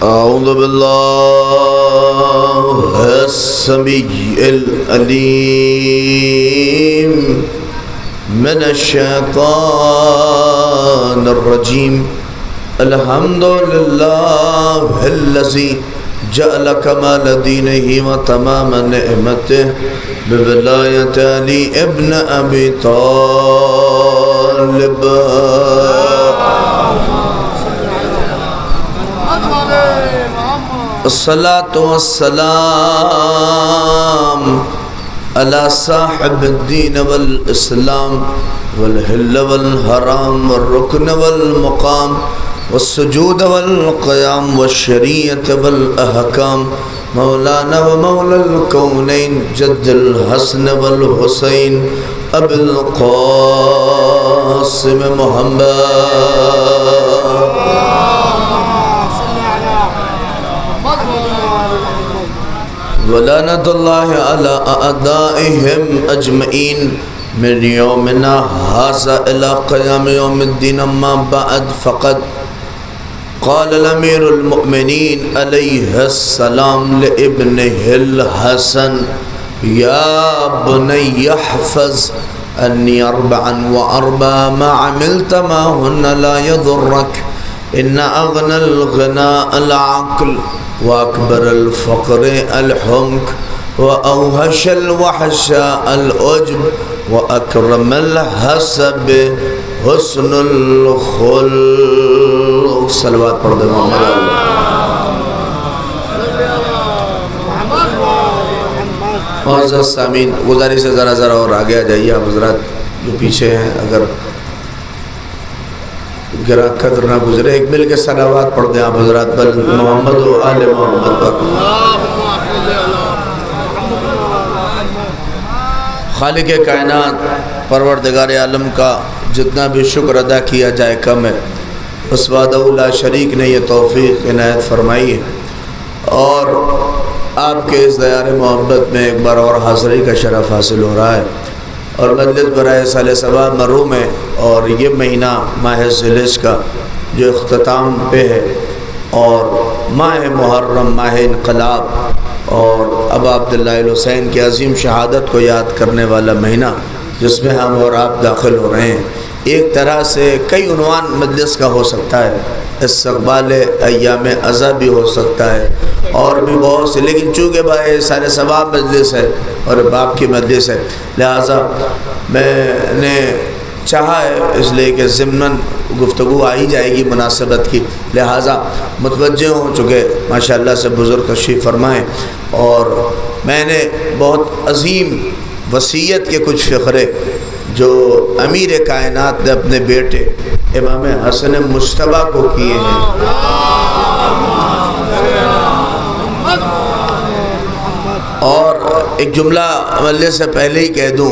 أعوذ بالله السميع العليم من الشيطان الرجيم. الحمد لله الذي جعل كمال دينه وتمام نعمته بولاية علي ابن أبي طالب. الصلاة والسلام على صاحب الدين والإسلام والحل والحرام والركن والمقام والسجود والقيام والشريعة والأحكام مولانا ومولى الكونين جد الحسن والحسين أبي القاسم محمد ولعنة الله على أعدائهم أجمعين من يومنا هذا إلى قيام يوم الدين. أما بعد فقد قال الأمير المؤمنين عليه السلام لابنه الحسن يا بني احفظ أني أربعا وأربعا ما عملت معهن لا يضرك إن أغنى الغنى العقل وأكبر الفقر الحمق وأوهش الوحش العجب وأكرم الحسب حسن الخلق. صلوات پڑھ دیں محمد معزز سامعین، گزارش سے ذرا اور آگے آ جائیے. آپ حضرات جو پیچھے ہیں اگر گرا قدر نہ گزرے ایک مل کے صلوات پڑھ دیں آپ حضرات پر محمد و آل محمد پر. خالق کائنات پروردگار عالم کا جتنا بھی شکر ادا کیا جائے کم ہے. اس وحدہ لا شریک نے یہ توفیق عنایت فرمائی ہے اور آپ کے اس دیار محبت میں ایک بار اور حاضری کا شرف حاصل ہو رہا ہے اور مجلس برائے سال ثواب محروم ہے. اور یہ مہینہ ماہ ذوالحجہ کا جو اختتام پہ ہے اور ماہ محرم ماہ انقلاب اور ابا عبداللہ الحسین کی عظیم شہادت کو یاد کرنے والا مہینہ جس میں ہم اور آپ داخل ہو رہے ہیں. ایک طرح سے کئی عنوان مجلس کا ہو سکتا ہے. استقبال ایام عزا بھی ہو سکتا ہے اور بھی بہت سے، لیکن چونکہ بھائی سارے ثواب مجلس ہے اور باپ کی مجلس ہے لہٰذا میں نے چاہا ہے اس لیے کہ ضمناً گفتگو آ ہی جائے گی مناسبت کی، لہٰذا متوجہ ہوں چونکہ ماشاءاللہ سے بزرگ تشریف فرمائیں. اور میں نے بہت عظیم وصیت کے کچھ فقرے جو امیر کائنات نے اپنے بیٹے امام حسن مجتبیٰ کو کیے ہیں اور ایک جملہ عملے سے پہلے ہی کہہ دوں،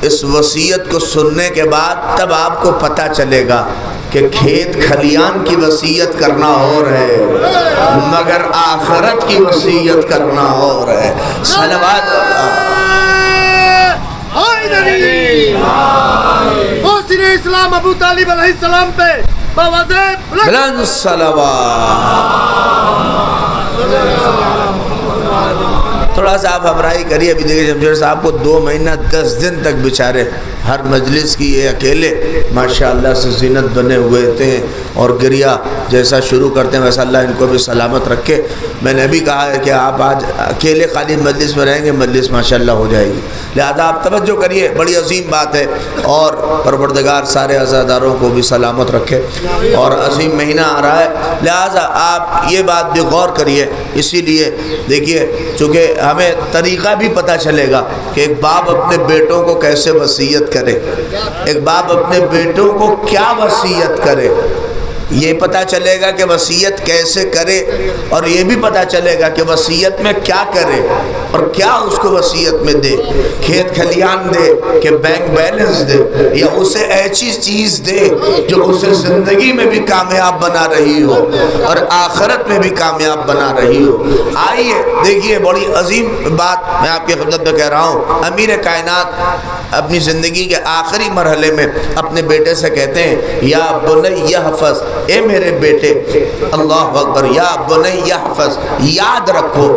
اس وصیت کو سننے کے بعد تب آپ کو پتہ چلے گا کہ کھیت کھلیان کی وصیت کرنا اور ہے مگر آخرت کی وصیت کرنا اور ہے. صلوات حسین اسلام ابو طالب علیہ السلام پہ بلند صلوات. تھوڑا سا آپ ہمراہی کریے. ابھی دیکھیں جمشید صاحب کو 2 مہینہ 10 دن تک بیچارے ہر مجلس کی یہ اکیلے ماشاءاللہ سے زینت بنے ہوئے تھے اور گریہ جیسا شروع کرتے ہیں ویسا اللہ ان کو بھی سلامت رکھے. میں نے بھی کہا ہے کہ آپ آج اکیلے خالی مجلس میں رہیں گے مجلس ماشاءاللہ ہو جائے گی، لہذا آپ توجہ کریے. بڑی عظیم بات ہے اور پروردگار سارے عزاداروں کو بھی سلامت رکھے اور عظیم مہینہ آ رہا ہے لہذا آپ یہ بات بھی غور کریے. اسی لیے دیکھیے چونکہ ہمیں طریقہ بھی پتہ چلے گا کہ ایک باپ اپنے بیٹوں کو کیسے وصیت کرے، ایک باپ اپنے بیٹوں کو کیا وصیت کرے. یہ پتہ چلے گا کہ وصیت کیسے کرے اور یہ بھی پتہ چلے گا کہ وصیت میں کیا کرے اور کیا اس کو وصیت میں دے. کھیت کھلیان دے کہ بینک بیلنس دے یا اسے ایسی چیز دے جو اسے زندگی میں بھی کامیاب بنا رہی ہو اور آخرت میں بھی کامیاب بنا رہی ہو. آئیے دیکھیے بڑی عظیم بات میں آپ کی خدمت میں کہہ رہا ہوں. امیر کائنات اپنی زندگی کے آخری مرحلے میں اپنے بیٹے سے کہتے ہیں یا بنی احفظ اے میرے بیٹے، اللہ اکبر، یا بنی احفظ، یاد رکھو،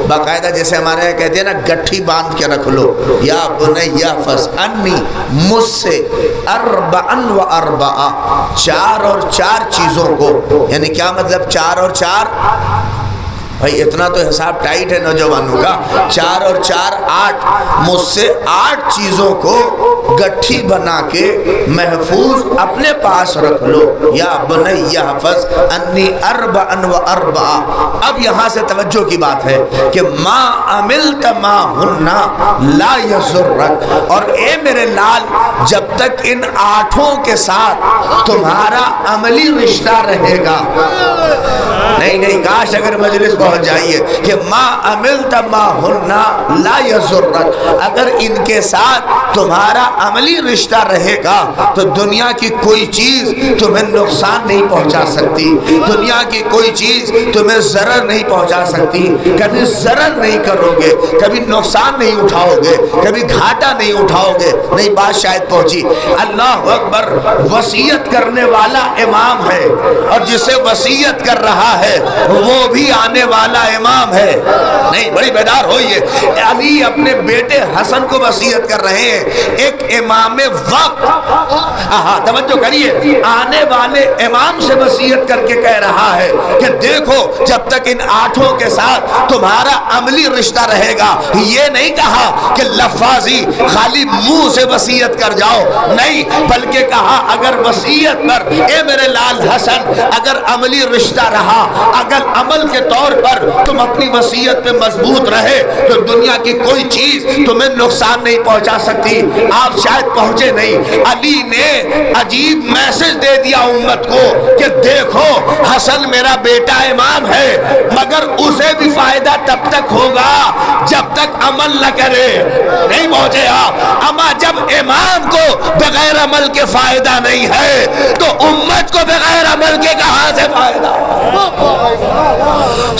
باقاعدہ جیسے ہمارے یہاں کہتے ہیں نا گٹھی باندھ کے رکھ لو، یا بنی احفظ انی، مجھ سے، اربعا و اربعا، 4 اور 4 چیزوں کو، یعنی کیا مطلب 4 اور 4؟ بھائی اتنا تو حساب ٹائٹ ہے نوجوانوں کا، 4 اور 4 8، مجھ سے 8 چیزوں کو گٹھی بنا کے محفوظ اپنے پاس رکھ لو، یا بنی احفظ انی اربعا و اربعا۔ اب یہاں سے توجہ کی بات ہے کہ ما عملت ما ہننا لا یضرک، اور اے میرے لال جب تک ان 8 کے ساتھ تمہارا عملی رشتہ رہے گا، نہیں کاش اگر مجلس پہنچ جائیے کہ ما عملت ما ہننا لا یضرک، اگر ان کے ساتھ تمہارا عملی رشتہ رہے گا تو دنیا کی کوئی چیز تمہیں نقصان نہیں پہنچا سکتی، دنیا کی کوئی چیز تمہیں ضرر نہیں پہنچا سکتی، کبھی ضرر نہیں کرو گے، کبھی نقصان نہیں اٹھاؤ گے، کبھی گھاٹا نہیں اٹھاؤ گے۔ نہیں بات شاید پہنچی۔ اللہ اکبر، وصیت کرنے والا امام ہے، اور جسے وصیت کر رہا ہے وہ بھی آنے والا امام ہے۔ نہیں بڑی بیدار ہوئیے، علی اپنے بیٹے حسن کو وصیت کر رہے ہیں، ایک امام وقت، توجہ کریے، آنے والے امام سے وصیت کر کے کہہ رہا ہے کہ دیکھو جب تک ان 8 کے ساتھ تمہارا عملی رشتہ رہے گا، یہ نہیں کہا کہ لفاظی خالی منہ سے وصیت کر جاؤ، نہیں، بلکہ کہا اگر وصیت پر اے میرے لال حسن اگر عملی رشتہ رہا، اگر عمل کے طور پر تم اپنی وصیت پہ مضبوط رہے تو دنیا کی کوئی چیز تمہیں نقصان نہیں پہنچا سکتی۔ آپ شاید پہنچے نہیں، علی نے عجیب میسج دے دیا امت کو کہ دیکھو حسن میرا بیٹا امام ہے، مگر اسے بھی فائدہ تب تک ہوگا جب تک عمل نہ کرے۔ نہیں پہنچے آپ، اما جب امام کو بغیر عمل کے فائدہ نہیں ہے تو امت کو بغیر عمل کے کہاں سے فائدہ؟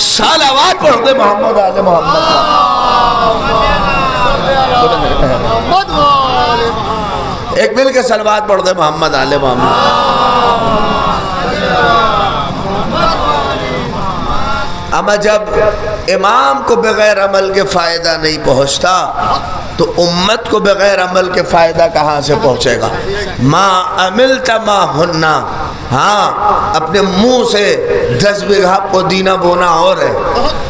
صلوات پڑھ دے محمد آل محمد۔ ایک مل کے صلوات پڑھ دے محمد آل محمد۔ اما جب امام کو بغیر عمل کے فائدہ نہیں پہنچتا تو امت کو بغیر عمل کے فائدہ کہاں سے پہنچے گا؟ ما عملت ما ہننا، ہاں اپنے منہ سے 10 بیگھہ پودینہ بونا اور ہے،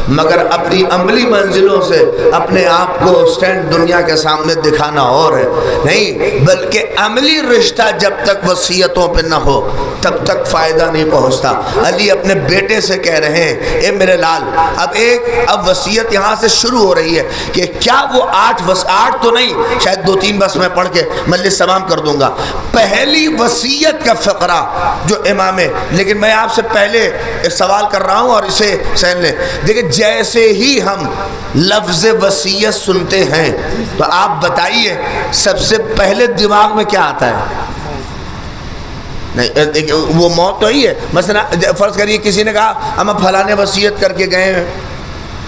مگر اپنی عملی منزلوں سے اپنے آپ کو سٹینڈ دنیا کے سامنے دکھانا اور ہے۔ نہیں، بلکہ عملی رشتہ جب تک وصیتوں پہ نہ ہو تب تک فائدہ نہیں پہنچتا۔ علی اپنے بیٹے سے کہہ رہے ہیں اے میرے لال، اب وصیت یہاں سے شروع ہو رہی ہے کہ کیا وہ 8 تو نہیں، شاید 2-3 بس میں پڑھ کے مجلس تمام کر دوں گا۔ پہلی وصیت کا فقرہ جو امام ہے، لیکن میں آپ سے پہلے ایک سوال کر رہا ہوں اور اسے سہن لیں۔ دیکھیں جیسے ہی ہم لفظ وصیت سنتے ہیں تو آپ بتائیے سب سے پہلے دماغ میں کیا آتا ہے؟ نہیں وہ موت تو ہی ہے۔ مثلا فرض کریے کسی نے کہا ہم فلانے وصیت کر کے گئے ہیں،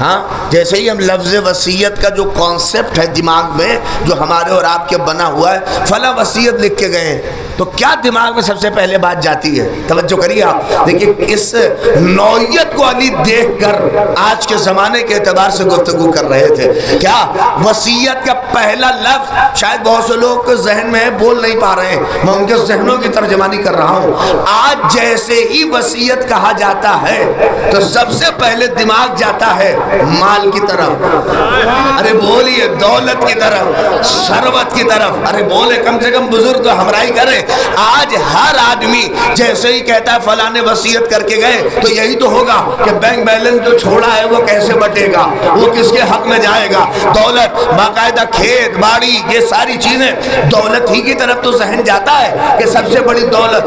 ہاں جیسے ہی ہم لفظ وصیت کا جو کانسیپٹ ہے دماغ میں جو ہمارے اور آپ کے بنا ہوا ہے، فلاں وصیت لکھ کے گئے ہیں، تو کیا دماغ میں سب سے پہلے بات جاتی ہے؟ توجہ کریے آپ، دیکھیے اس نوعیت کو علی دیکھ کر آج کے زمانے کے اعتبار سے گفتگو کر رہے تھے۔ کیا وصیت کا پہلا لفظ شاید بہت سے لوگ کے ذہن میں بول نہیں پا رہے ہیں، میں ان کے ذہنوں کی ترجمانی کر رہا ہوں۔ آج جیسے ہی وصیت کہا جاتا ہے تو سب سے پہلے دماغ جاتا ہے مال کی طرف، ارے بولیے دولت کی طرف، ثروت کی طرف، ارے بولے کم سے کم بزرگ تو ہمراہی کریں۔ آج ہر آدمی جیسے ہی کہتا ہے فلاں نے وصیت کر کے گئے تو یہی تو ہوگا کہ بینک بیلنس جو چھوڑا ہے وہ کیسے بٹے گا، وہ کس کے حق میں جائے گا، دولت باقاعدہ کھیت باڑی یہ ساری چیزیں دولت ہی کی طرف تو ذہن جاتا ہے کہ سب سے بڑی دولت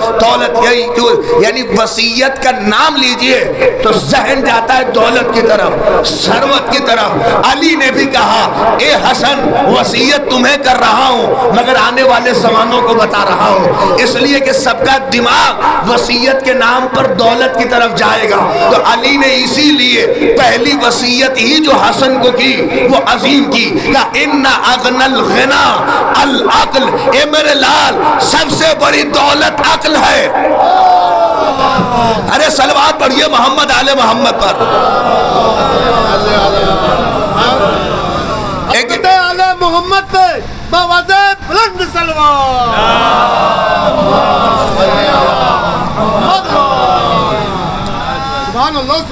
یعنی وصیت کا نام لیجئے تو ذہن جاتا ہے دولت کی طرف، ثروت کی طرف۔ علی نے بھی کہا اے حسن وصیت تمہیں کر رہا ہوں مگر آنے والے زمانوں کو بتا رہا ہوں اس لیے کہ سب کا دماغ وصیت کے نام پر دولت کی طرف جائے گا. تو علی نے اسی لیے پہلی وصیت ہی جو حسن کو کی وہ عظیم کی. کہا ان اغنى الغنى العقل، اے میرے لال سب سے بڑی دولت عقل ہے. ارے صلوات پڑھیے محمد آل محمد پر. ایک آل محمد پہ باوازِ بلند سلوات.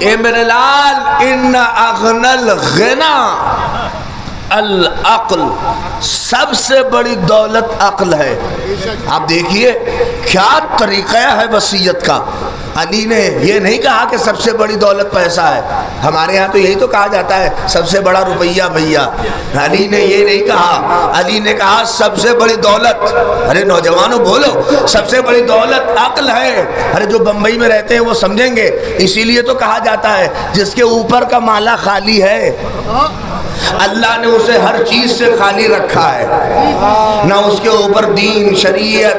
اے میرے لال ان اغنى الغنى العقل، سب سے بڑی دولت عقل ہے. آپ دیکھیے کیا طریقہ ہے وصیت کا. علی نے یہ نہیں کہا کہ سب سے بڑی دولت پیسہ ہے. ہمارے ہاں تو یہی تو کہا جاتا ہے سب سے بڑا روپیہ بھیا. علی نے یہ نہیں کہا. علی نے کہا سب سے بڑی دولت، ارے نوجوانوں بولو، سب سے بڑی دولت عقل ہے. ارے جو بمبئی میں رہتے ہیں وہ سمجھیں گے. اسی لیے تو کہا جاتا ہے جس کے اوپر کا مالا خالی ہے اللہ نے اسے ہر چیز سے خالی رکھا ہے. نہ اس کے اوپر دین، شریعت،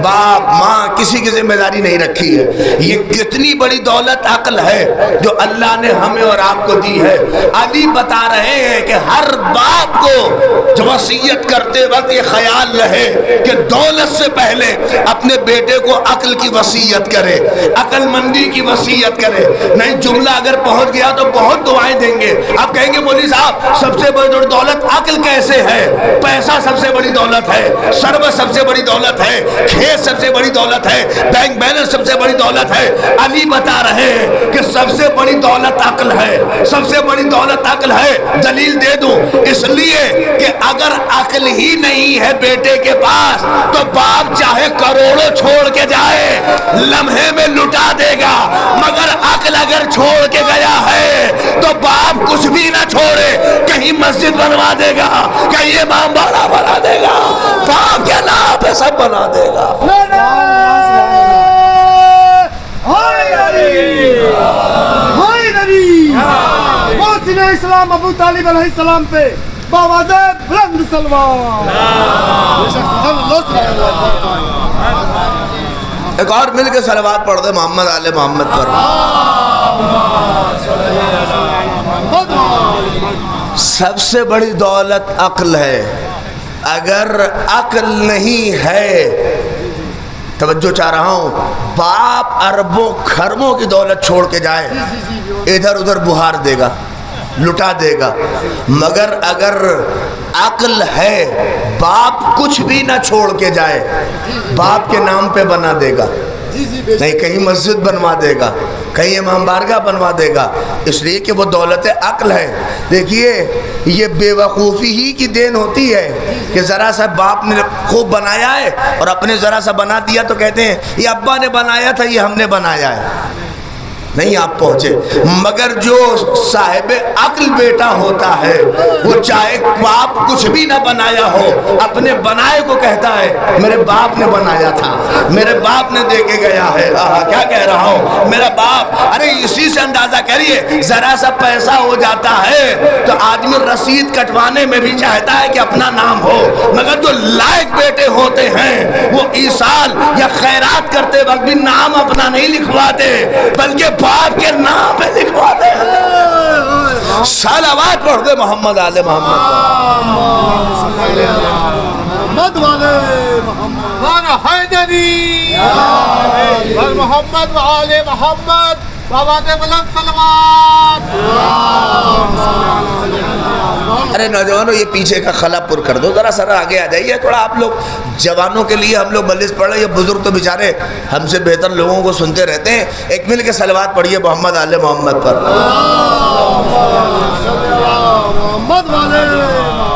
باپ ماں کسی کی ذمہ داری نہیں رکھی ہے. یہ کتنی بڑی دولت عقل ہے جو اللہ نے ہمیں اور آپ کو دی ہے. علی بتا رہے ہیں کہ ہر باپ کو جو وصیت کرتے وقت یہ خیال رہے کہ دولت سے پہلے اپنے بیٹے کو عقل کی وصیت کرے، عقل مندی کی وصیت کرے. نہیں جملہ اگر پہنچ گیا تو بہت دعائیں دیں گے. آپ کہیں گے مولوی صاحب سب سے بڑی دولت عقل کیسے ہے؟ پیسہ سب سے بڑی دولت ہے، ثروت سب سے بڑی دولت ہے، کھیت سب سے بڑی دولت ہے، بینک بیلنس سب سے بڑی دولت ہے. علی بتا رہے ہیں کہ سب سے بڑی دولت عقل ہے، سب سے بڑی دولت عقل ہے. دلیل دے دوں، اس لیے کہ اگر عقل ہی نہیں ہے بیٹے کے پاس تو باپ چاہے کروڑوں چھوڑ کے جائے لمحے میں لٹا دے گا، مگر عقل اگر چھوڑ کے گیا ہے تو باپ کچھ بھی نہ چھوڑے، کہیں مسجد بنوا دے گا، کہیں امام باڑہ بنا دے گا، باپ کے نام پہ سب بنا دے گا. محسن اسلام ابو طالب علیہ السلام پہ باوازِ بلند سلوات. ایک اور مل کے صلوات پڑھ دے محمد آل محمد پر. سب سے بڑی دولت عقل ہے. اگر عقل نہیں ہے، توجہ چاہ رہا ہوں، باپ اربوں خربوں کی دولت چھوڑ کے جائے ادھر ادھر بہار دے گا، لٹا دے گا. مگر اگر عقل ہے باپ کچھ بھی نہ چھوڑ کے جائے باپ کے نام پہ بنا دے گا. نہیں کہیں مسجد بنوا دے گا، کہیں امام بارگاہ بنوا دے گا، اس لیے کہ وہ دولت عقل ہے. دیکھیے یہ بے وقوفی ہی کی دین ہوتی ہے کہ ذرا سا باپ نے خوب بنایا ہے اور اپنے ذرا سا بنا دیا تو کہتے ہیں یہ ابا نے بنایا تھا، یہ ہم نے بنایا ہے. نہیں آپ پہنچے. مگر جو صاحب عقل بیٹا ہوتا ہے وہ چاہے باپ کچھ بھی نہ بنایا ہو اپنے بنائے کو کہتا ہے میرے باپ نے بنایا تھا، میرے باپ نے دے کے گیا ہے. کیا کہہ رہا ہوں، میرا باپ. ارے اسی سے اندازہ کریے ذرا سا پیسہ ہو جاتا ہے تو آدمی رسید کٹوانے میں بھی چاہتا ہے کہ اپنا نام ہو. مگر جو لائق بیٹے ہوتے ہیں وہ ایصال یا خیرات کرتے وقت بھی نام اپنا نہیں لکھواتے بلکہ باپ کے نام پہ لکھواتے ہیں. صلوات پڑھ دے محمد آل محمد. محمد والے محمد حیدری محمد آل محمد باوازِ بلند سلوات. ارے نوجوانوں یہ پیچھے کا خلا پر کر دو، ذرا سر آگے آ جائیے تھوڑا. آپ لوگ جوانوں کے لیے ہم لوگ مجلس پڑھ رہے ہیں، یہ بزرگ تو بیچارے ہم سے بہتر لوگوں کو سنتے رہتے ہیں. ایک مل کے صلوات پڑھیے محمد آل محمد پر. محمد والے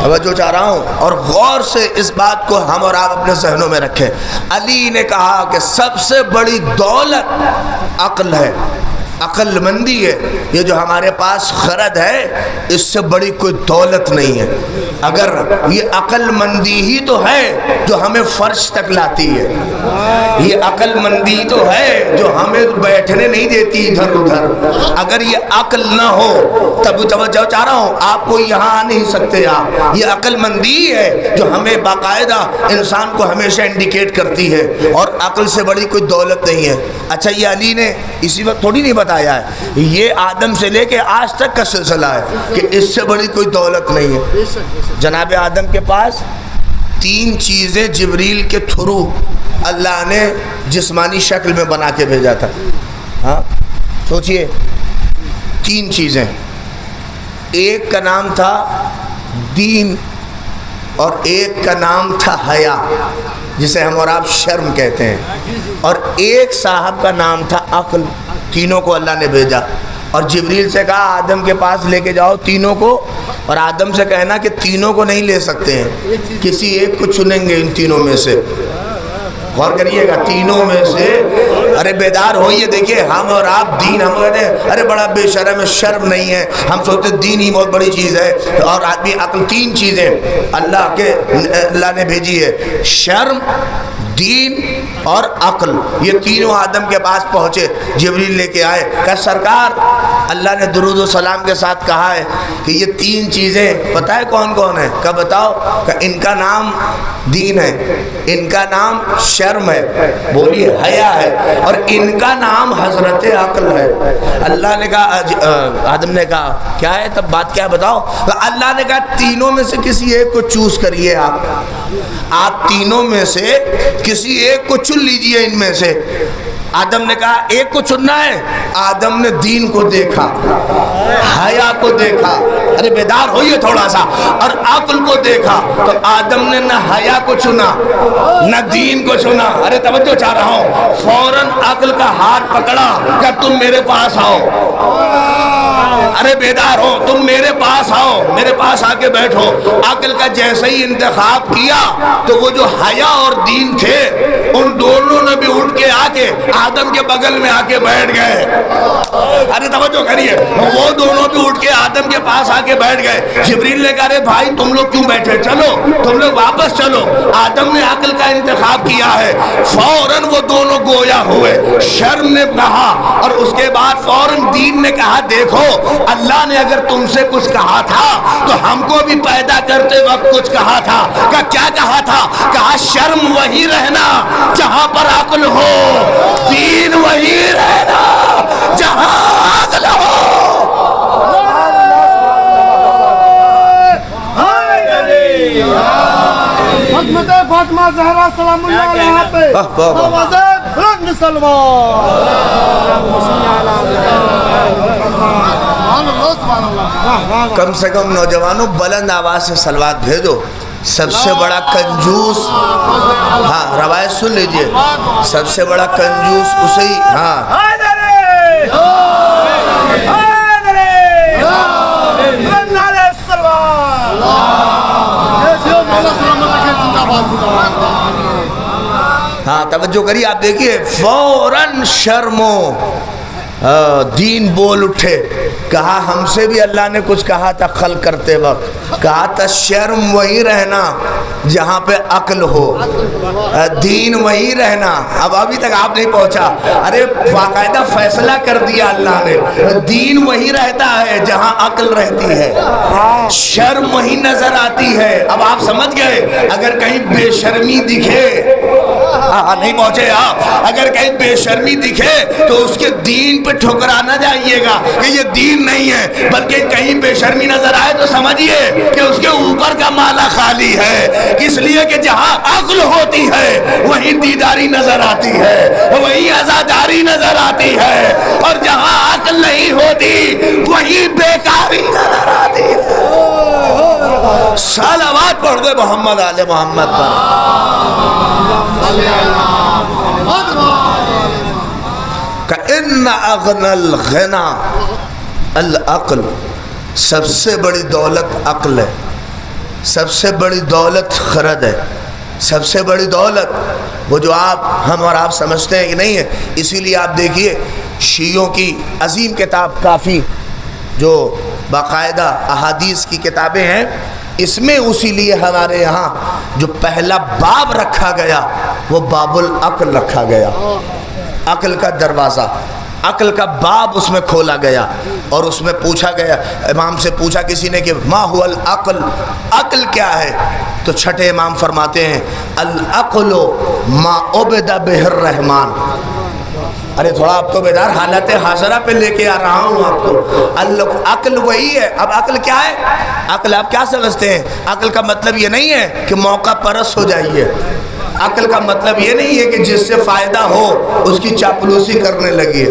توجہ چاہ رہا ہوں اور غور سے اس بات کو ہم اور آپ اپنے ذہنوں میں رکھیں. علی نے کہا کہ سب سے بڑی دولت عقل ہے، عقل مندی ہے. یہ جو ہمارے پاس خرد ہے اس سے بڑی کوئی دولت نہیں ہے. اگر یہ عقل مندی ہی تو ہے جو ہمیں فرش تک لاتی ہے، یہ عقل مندی تو ہے جو ہمیں بیٹھنے نہیں دیتی ادھر ادھر، اگر یہ عقل نہ ہو تب توجہ چاہ رہا ہوں آپ کو یہاں آ نہیں سکتے آپ، یہ عقل مندی ہے جو ہمیں باقاعدہ انسان کو ہمیشہ انڈیکیٹ کرتی ہے، اور عقل سے بڑی کوئی دولت نہیں ہے۔ اچھا یہ علی نے اسی وقت تھوڑی نہیں بتایا ہے، یہ آدم سے لے کے آج تک کا سلسلہ ہے کہ اس سے بڑی کوئی دولت نہیں ہے۔ جناب آدم کے پاس 3 چیزیں جبریل کے تھرو اللہ نے جسمانی شکل میں بنا کے بھیجا تھا۔ ہاں سوچئے 3 چیزیں، ایک کا نام تھا دین اور ایک کا نام تھا حیا جسے ہم اور آپ شرم کہتے ہیں، اور ایک صاحب کا نام تھا عقل۔ تینوں کو اللہ نے بھیجا اور جبریل سے کہا آدم کے پاس لے کے جاؤ تینوں کو، اور آدم سے کہنا کہ تینوں کو نہیں لے سکتے ہیں، کسی ایک کو چنیں گے ان تینوں میں سے۔ غور کریے گا تینوں میں سے، ارے بیدار ہوئیے، دیکھیے ہم اور آپ دین، ہم کہتے ہیں ارے بڑا بے شرم ہے، شرم نہیں ہے، ہم سوچتے دین ہی بہت بڑی چیز ہے، اور آدمی عقل 3 چیزیں اللہ نے بھیجی ہے، شرم، دین اور عقل، یہ تینوں آدم کے پاس پہنچے، جبریل لے کے آئے، کہا سرکار اللہ نے درود و سلام کے ساتھ کہا ہے کہ یہ 3 چیزیں پتہ ہے کون کون ہیں؟ کہا بتاؤ، کہ ان کا نام دین ہے، ان کا نام شرم ہے، بولیے حیا ہے، اور ان کا نام حضرت عقل ہے۔ اللہ نے کہا، آدم نے کہا کیا ہے تب بات کیا ہے بتاؤ؟ اللہ نے کہا تینوں میں سے کسی ایک کو چوز کریے، آپ تینوں میں سے کسی ایک کو چن لیجئے ان میں سے۔ آدم نے کہا ایک کو چننا ہے، آدم نے دین کو دیکھا، حیا کو دیکھا، ارے بیدار ہوئیے تھوڑا سا، اور عقل کو دیکھا، تو آدم نے نہ حیا کو چنا نہ دین کو چنا، ارے توجہ چاہ رہا ہوں، فوراً عقل کا ہاتھ پکڑا کہ تم میرے پاس آؤ، ارے بیدار ہو، تم میرے پاس آؤ، میرے پاس آ کے بیٹھو۔ عقل کا جیسے ہی انتخاب کیا تو وہ جو حیا اور دین تھے ان دونوں نے بھی اٹھ کے آ کے آدم کے بغل میں آ کے بیٹھ گئے، ارے توجہ کریے، وہ دونوں بھی اٹھ کے آدم کے پاس آ کے بیٹھ گئے۔ جبریل نے کہا ارے بھائی تم لوگ کیوں بیٹھے، چلو تم لوگ واپس چلو، آدم نے عقل کا انتخاب کیا ہے۔ فوراً وہ دونوں گویا ہوئے، شرم نے کہا اور اس کے بعد فوراً دین نے کہا دیکھو اللہ نے اگر تم سے کچھ کہا تھا تو ہم کو بھی پیدا کرتے وقت کچھ کہا تھا، کیا کہا تھا؟ کہا شرم وہی رہنا جہاں پر عقل ہو، دین وہی رہنا جہاں عقل ہو۔ حضرت فاطمہ زہرا سلام اللہ علیہا پہ آواز بلند سلوات۔ کم سے کم نوجوانوں بلند آواز سے صلوات بھیجو۔ سب سے بڑا کنجوس، ہاں روایت سن لیجئے، سب سے بڑا کنجوس اسے ہی، ہاں ہاں توجہ کریے، آپ دیکھیے فوراً شرم و دین بول اٹھے، کہا ہم سے بھی اللہ نے کچھ کہا تھا خلق کرتے وقت، کہا تھا شرم وہی رہنا جہاں پہ عقل ہو، دین وہی رہنا۔ اب ابھی تک آپ نہیں پہنچا، ارے باقاعدہ فیصلہ کر دیا اللہ نے، دین وہی رہتا ہے جہاں عقل رہتی ہے، شرم وہی نظر آتی ہے۔ اب آپ سمجھ گئے، اگر کہیں بے شرمی دکھے، نہیں پہنچے آپ، اگر کہیں بے شرمی دکھے تو اس کے دین پہ ٹھکرا نہ جائیے گا کہ یہ دین نہیں ہے، بلکہ کہیں بے شرمی نظر آئے تو سمجھیے کہ اس کے اوپر کا مالا خالی ہے، اس لیے کہ جہاں عقل ہوتی ہے وہیں دیداری نظر آتی ہے، وہیں عزاداری نظر آتی ہے، اور جہاں عقل نہیں ہوتی وہیں بیکاری نظر آتی ہے۔ صلوات پڑھ دے محمد آل محمد پر۔ کہ اغنى الغنى العقل، سب سے بڑی دولت عقل ہے، سب سے بڑی دولت خرد ہے، سب سے بڑی دولت وہ جو ہم اور آپ سمجھتے ہیں کہ نہیں ہے۔ اسی لیے آپ دیکھیے شیعوں کی عظیم کتاب کافی، جو باقاعدہ احادیث کی کتابیں ہیں، اس میں اسی لیے ہمارے یہاں جو پہلا باب رکھا گیا وہ باب العقل رکھا گیا، عقل کا دروازہ، عقل کا باب اس میں کھولا گیا، اور اس میں پوچھا گیا، امام سے پوچھا کسی نے کہ ما هو العقل، عقل کیا ہے؟ تو چھٹے امام فرماتے ہیں العقل ما عبد بہ الرحمن۔ ارے تھوڑا آپ تو بیدار، حالت حاضرہ پہ لے کے آ رہا ہوں آپ کو۔ عقل وہی ہے۔ اب عقل کیا ہے؟ عقل آپ کیا سمجھتے ہیں؟ عقل کا مطلب یہ نہیں ہے کہ موقع پرست ہو جائیے، عقل کا مطلب یہ نہیں ہے کہ جس سے فائدہ ہو اس کی چاپلوسی کرنے لگیے۔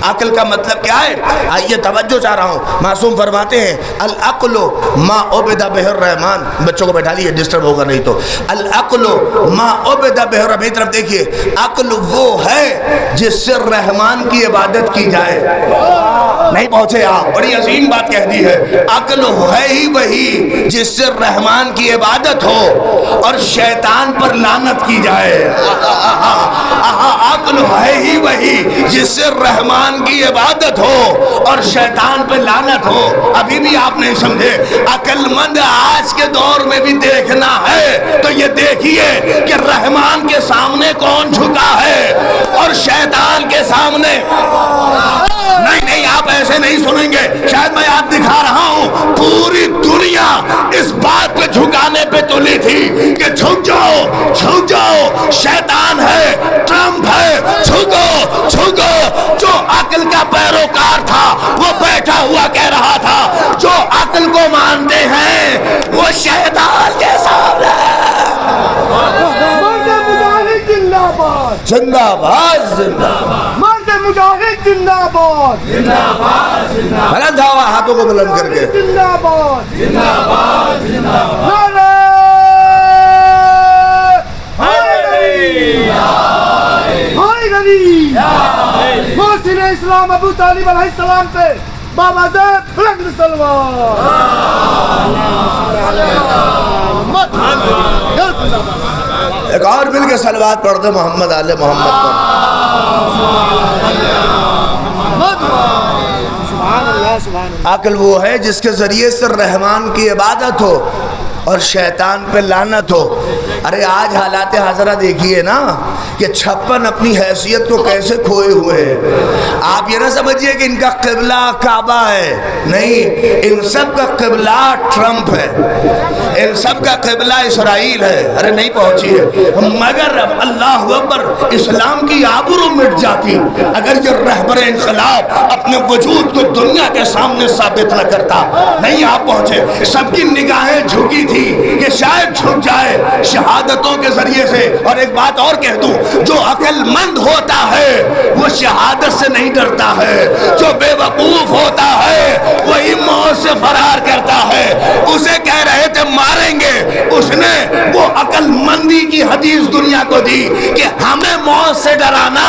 عقل کا مطلب کیا ہے؟ آئیے توجہ چاہ رہا ہوں، معصوم فرماتے ہیں العقل ما عبد بہ الرحمن۔ بچوں کو بیٹھا لیے، ڈسٹرب ہوگا نہیں تو۔ العقل ما عبد بہ الرحمن، میری طرف دیکھیے، عقل وہ ہے جس سے رحمان کی عبادت کی جائے۔ نہیں پہنچے آپ، بڑی عظیم بات کہہ دی ہے۔ عقل ہے ہی وہی جس سے رحمان کی عبادت ہو اور شیطان پر لعنت کی جائے۔ عقل ہے ہی وہی جس سے رحمان کی عبادت ہو اور شیطان پہ لعنت ہو۔ ابھی بھی آپ نہیں سمجھے، عقل مند آج کے دور میں بھی دیکھنا ہے تو یہ دیکھیے کہ رحمان کے سامنے کون جھکا ہے اور شیطان کے سامنے نہیں، آپ ایسے نہیں سنیں گے، شاید میں آپ دکھا رہا ہوں پوری دنیا اس بات پہ جھکانے پہ تلی تھی کہ جھک جاؤ، شیطان ہے، ٹرمپ ہے، جھکو۔ جو عقل کا پیروکار تھا وہ بیٹھا ہوا کہہ رہا تھا جو عقل کو مانتے ہیں وہ شیطان کے سامنے۔ زندہ باد، زندہ باد، زندہ باد، مرد مجاہد زندہ باد، زندہ باد، بلند ہوا ہاتھوں کو بلند کر کے، زندہ باد، زندہ باد، زندہ باد۔ محسن اسلام ابو طالب علیہ السلام پہ بابا زید بلند سلوات۔ ایک اور مل کے صلوات پڑھ دو محمد آل محمد پر۔ عقل وہ ہے جس کے ذریعے سے رحمان کی عبادت ہو اور شیطان پہ لعنت ہو۔ ارے آج حالات حاضرہ دیکھیے نا کہ 56 اپنی حیثیت کو کیسے کھوئے ہوئے ہیں۔ آپ یہ نہ سمجھیے کہ ان کا قبلہ کعبہ ہے، نہیں، ان سب کا قبلہ ٹرمپ ہے، ان سب کا قبلہ اسرائیل ہے۔ ارے نہیں پہنچیے، مگر اللہ اکبر، اسلام کی آبرو مٹ جاتی اگر یہ رہبر انقلاب اپنے وجود کو دنیا کے سامنے ثابت نہ کرتا۔ نہیں آپ پہنچے، سب کی نگاہیں جھکی تھی کہ شاید جھک جائے شہادتوں کے ذریعے سے۔ اور ایک بات اور کہہ دوں، جو عقل مند ہوتا ہے وہ شہادت سے نہیں ڈرتا ہے، جو بے وقوف ہوتا ہے وہی موت سے فرار کرتا ہے۔ اسے کہہ رہے تھے ماریں گے، اس نے وہ عقل مندی کی حدیث دنیا کو دی کہ ہمیں موت سے ڈرانا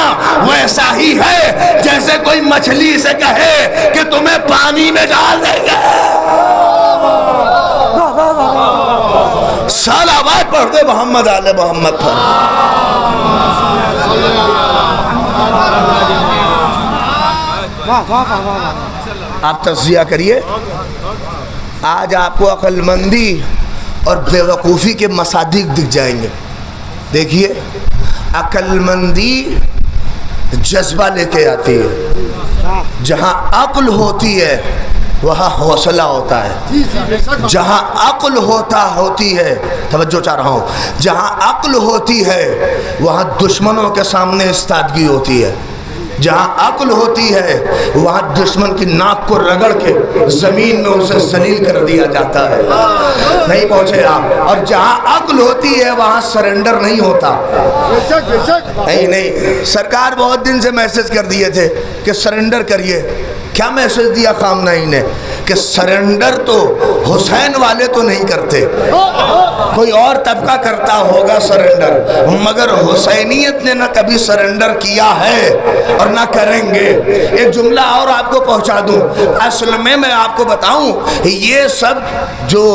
ویسا ہی ہے جیسے کوئی مچھلی سے کہے کہ تمہیں پانی میں ڈال دیں گے۔ صلوات پڑھ دے محمد آل محمد پر۔ آپ تجزیہ کریے، آج آپ کو عقل مندی اور بے وقوفی کے مصادیق دکھ جائیں گے۔ دیکھیے، عقل مندی جذبہ لے کے آتی ہے، جہاں عقل ہوتی ہے وہاں حوصلہ ہوتا ہے۔ جہاں عقل ہوتی ہے، توجہ چاہ رہا ہوں، جہاں عقل ہوتی ہے وہاں دشمنوں کے سامنے استادگی ہوتی ہے۔ جہاں عقل ہوتی ہے وہاں دشمن کی ناک کو رگڑ کے زمین میں اسے ذلیل کر دیا جاتا ہے۔ نہیں پہنچے آپ۔ اور جہاں عقل ہوتی ہے وہاں سرنڈر نہیں ہوتا۔ نہیں، سرکار بہت دن سے میسج کر دیے تھے کہ سرنڈر کریے۔ کیا میسج دیا خامنہی نے؟ کہ سرنڈر تو حسین والے تو نہیں کرتے، کوئی اور طبقہ کرتا ہوگا سرنڈر، مگر حسینیت نے نہ کبھی سرنڈر کیا ہے اور نہ کریں گے۔ ایک جملہ اور آپ کو پہنچا دوں، اصل میں آپ کو بتاؤں، یہ سب جو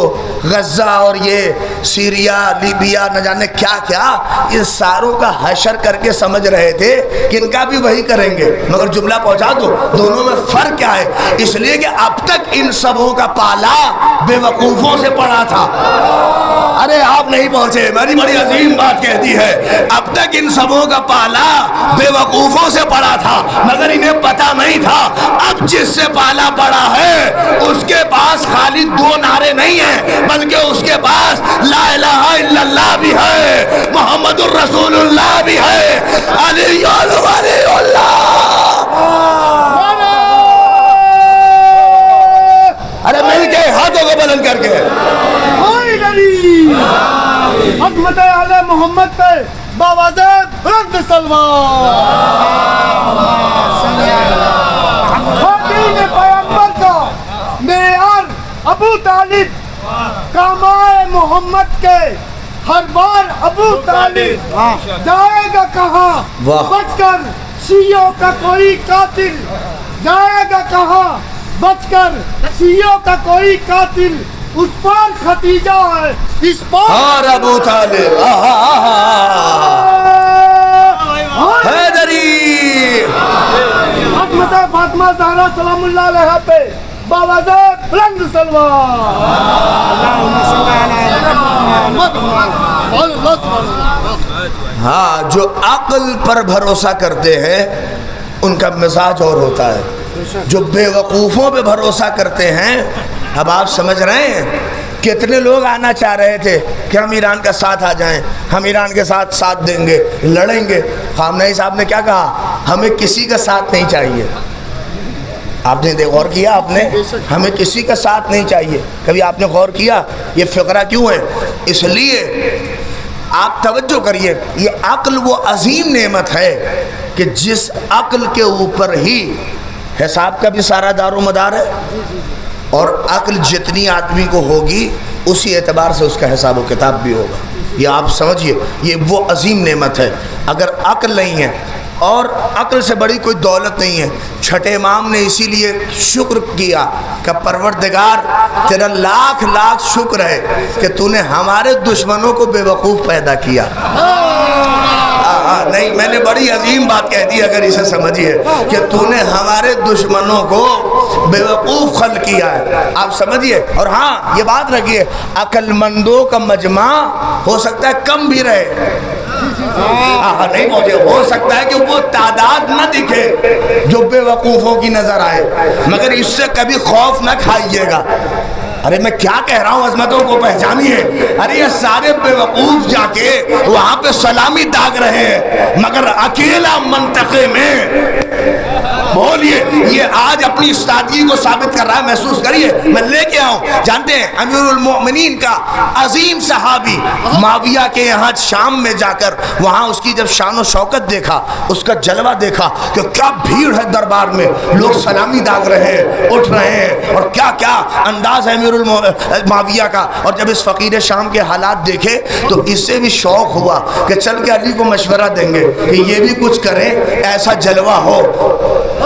غزہ اور یہ سیریا، لیبیا، نہ جانے کیا کیا، ان ساروں کا حشر کر کے سمجھ رہے تھے کہ ان کا بھی وہی کریں گے، مگر جملہ پہنچا دو، دونوں میں فرق کیا ہے؟ اس لیے کہ اب تک ان سبوں کا پالا بے وقوفوں سے پڑا تھا. ارے آپ نہیں پہنچے, میری بڑی عظیم بات کہتی ہے, اب تک ان سبوں کا پالا بے وقوفوں سے پڑا تھا مگر انہیں پتا نہیں تھا اب جس سے پالا پڑا ہے اس کے پاس خالی 2 نعرے نہیں ہیں بلکہ اس کے پاس لا الہ الا اللہ بھی ہے, محمد الرسول اللہ بھی ہے, علی اللہ. ارے مل کے ہاتھوں کو بلند کر کے عظمت اہل محمد پہ باوازِ بلند سلوات. خاتین پیغمبر کا معیار ابو طالب, کامائے محمد کے ہر بار ابو طالب جائے گا کہاں بچ کر شیعوں کا کوئی قاتل, جائے گا کہاں بچ کر شیعوں کا کوئی قاتل, اس پر ختیجہ ہے اس پر اور ابو طالب حیدری. عظمت فاطمہ زہرا سلام اللہ علیہا پہ باوازِ بلند سلوات. ہاں, جو عقل پر بھروسہ کرتے ہیں ان کا مزاج اور ہوتا ہے, جو بے وقوفوں پہ بھروسہ کرتے ہیں. اب آپ سمجھ رہے ہیں کتنے لوگ آنا چاہ رہے تھے کہ ہم ایران کا ساتھ آ جائیں, ہم ایران کے ساتھ دیں گے, لڑیں گے. خامنہئی صاحب نے کیا کہا, ہمیں کسی کا ساتھ نہیں چاہیے. آپ نے غور کیا, آپ نے, ہمیں کسی کا ساتھ نہیں چاہیے. کبھی آپ نے غور کیا یہ فقرہ کیوں ہے؟ اس لیے آپ توجہ کریے, یہ عقل وہ عظیم نعمت ہے کہ جس عقل کے اوپر ہی حساب کا بھی سارا دار و مدار ہے, اور عقل جتنی آدمی کو ہوگی اسی اعتبار سے اس کا حساب و کتاب بھی ہوگا. یہ آپ سمجھیے, یہ وہ عظیم نعمت ہے. اگر عقل نہیں ہے, اور عقل سے بڑی کوئی دولت نہیں ہے. چھٹے امام نے اسی لیے شکر کیا کہ پروردگار تیرا لاکھ لاکھ شکر ہے کہ تو نے ہمارے دشمنوں کو بے وقوف پیدا کیا. نہیں, میں نے بڑی عظیم بات کہہ دی, اگر اسے سمجھیے کہ تو نے ہمارے دشمنوں کو بے وقوف خلق کیا ہے. آپ سمجھیے. اور ہاں یہ بات رکھیے, عقل مندوں کا مجمع ہو سکتا ہے کم بھی رہے, نہیں پہنچے, ہو سکتا ہے کہ وہ تعداد نہ دکھے جو بے وقوفوں کی نظر آئے, مگر اس سے کبھی خوف نہ کھائیے گا. ارے میں کیا کہہ رہا ہوں, عظمتوں کو پہچانیے. ارے یہ سارے بے وقوف جا کے وہاں پہ سلامی داغ رہے ہیں, مگر اکیلا منطقے میں بولیے یہ آج اپنی استادگی کو ثابت کر رہا ہے. محسوس کریے, میں لے کے آؤں. جانتے ہیں امیر المؤمنین کا عظیم صحابی معاویہ کے یہاں شام میں جا کر وہاں اس کی جب شان و شوکت دیکھا, اس کا جلوہ دیکھا کہ کیا بھیڑ ہے دربار میں, لوگ سلامی داغ رہے ہیں, اٹھ رہے ہیں, اور کیا کیا انداز ہے معاویہ کا. اور جب اس فقیر شام کے حالات دیکھے تو اس سے بھی شوق ہوا کہ چل کے علی کو مشورہ دیں گے کہ یہ بھی کچھ کریں, ایسا جلوہ ہو,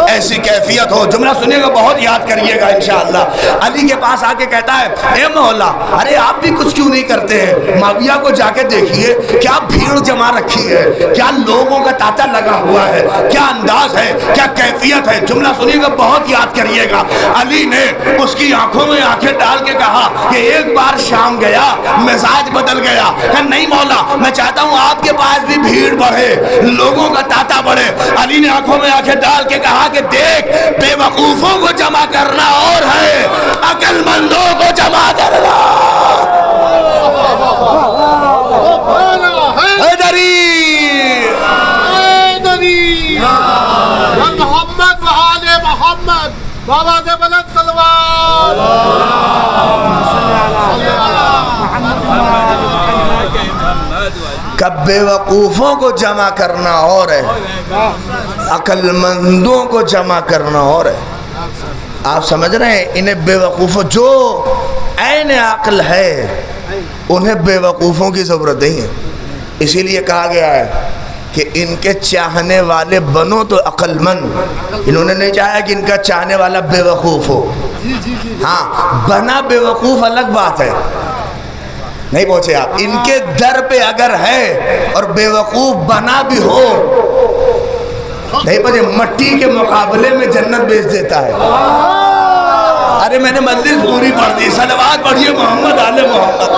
ایسی کیفیت ہو. جملہ سنیے گا, بہت یاد کریے گا انشاءاللہ. علی کے پاس آ کے کہتا ہے, اے مولا, ارے آپ بھی کچھ کیوں نہیں کرتے ہیں؟ معاویہ کو جا کے دیکھیے کیا بھیڑ جمع رکھی ہے, کیا لوگوں کا تانتا لگا ہوا ہے, کیا انداز ہے, کیا کیفیت ہے. جملہ سنیے گا, بہت یاد کریے گا. علی نے اس کی آنکھوں میں آنکھیں ڈال کے کہا کہ ایک بار شام گیا, مزاج بدل گیا. کہ نہیں مولا, میں چاہتا ہوں آپ کے پاس بھی بھیڑ بڑھے, لوگوں کا تانتا بڑھے. علی نے آنکھوں میں آنکھیں ڈال کے کہا کہ دیکھ, بے وقوفوں کو جمع کرنا اور ہے, عقل مندوں کو جمع کرنا. محمد و آل محمد باوازِ بلند سلوات. کب بے وقوفوں کو جمع کرنا اور ہے, عقل مندوں کو جمع کرنا اور ہے. آپ سمجھ رہے ہیں, انہیں بے وقوفوں جو عین عقل ہے انہیں بے وقوفوں کی ضرورت نہیں ہے. اسی لیے کہا گیا ہے کہ ان کے چاہنے والے بنو تو عقل مند. انہوں نے نہیں چاہا کہ ان کا چاہنے والا بے وقوف ہو. ہاں, بنا بے وقوف الگ بات ہے, نہیں پہنچے آپ. ان کے در پہ اگر ہے اور بے وقوف بنا بھی ہو, نہیں پہنچے, مٹی کے مقابلے میں جنت بیچ دیتا ہے. ارے میں نے مجلس پوری پڑھ دی. صلوات پڑھیے محمد آل محمد.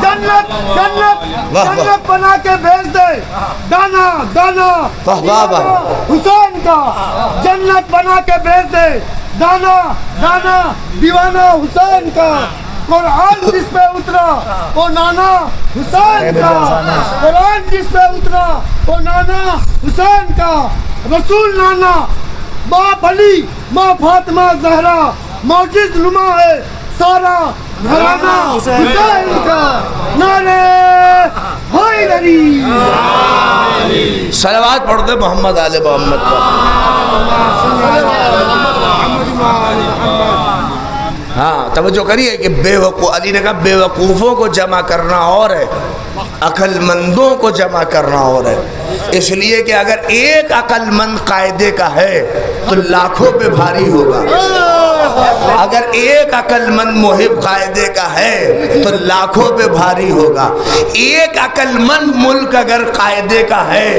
جنت جنت جنت بنا کے بھیج دے دانا دانا واہ واہ واہ. حسین کا. جنت بنا کے بھیج دے دانا دانا دیوانہ حسین کا. قرآن جس پہ اترا وہ نانا حسین کا. قرآن جس پہ اترا وہ نانا حسین کا. رسول نانا باپ علی ماں فاطمہ زہرا معجز نما ہے سارا گھرانہ حسین کا. نعرے حیدری. صلوات پڑھ دے محمد آل محمد پر. ہاں توجہ کریے کہ علی نے کہا بے وقوفوں کو جمع کرنا اور ہے، عقل مندوں کو جمع کرنا اور ہے. اس لیے کہ اگر ایک عقل مند قاعدے کا ہے تو لاکھوں پہ بھاری ہوگا. اگر ایک عقل مند محب قاعدے کا ہے تو لاکھوں پہ بھاری ہوگا. ایک عقل مند ملک اگر قاعدے کا ہے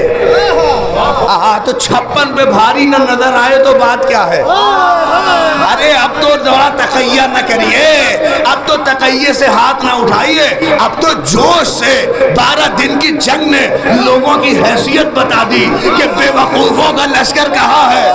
تو 56 پہ بھاری نہ نظر آئے تو بات کیا ہے. ارے اب تو ذرا تقیہ نہ کریے، اب تو تقیہ سے ہاتھ نہ اٹھائیے، اب تو جوش سے 12 دن کی جنگ نے لوگوں کی حیثیت بتا دی کہ بے وقوفوں کا لشکر کہاں ہے.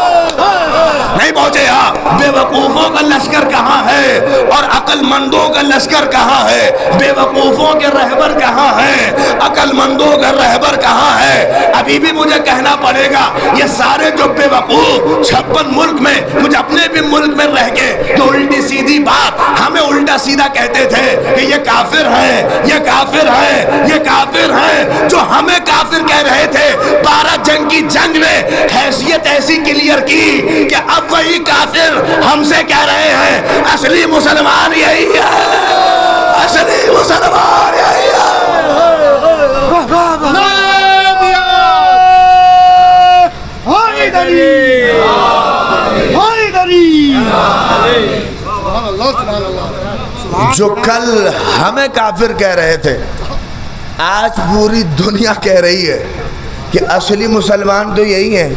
نہیں پہنچے یہاں. بے وقوفوں کا لشکر کہاں ہے اور عقل مندوں کا لشکر کہاں ہے. بے وقوفوں کے رہبر کہاں ہیں، عقل مندوں کا رہبر کہاں ہے. ابھی بھی مجھے کہنا پڑے گا یہ سارے جو بے وقوف 56 ملک میں کچھ اپنے بھی ملک میں رہ کے جو الٹی سیدھی بات ہمیں الٹا سیدھا کہتے تھے کہ یہ کافر ہیں یہ کافر ہیں یہ کافر ہیں، جو ہمیں کافر کہہ رہے تھے 12 جنگ کی جنگ نے حیثیت ایسی کلیئر کی کہ اب وہی کافر ہم سے کہہ رہے ہیں اصلی مسلمان یہی ہے، اصلی مسلمان یہی ہے. جو کل ہمیں کافر کہہ رہے تھے آج پوری دنیا کہہ رہی ہے کہ اصلی مسلمان تو یہی ہیں.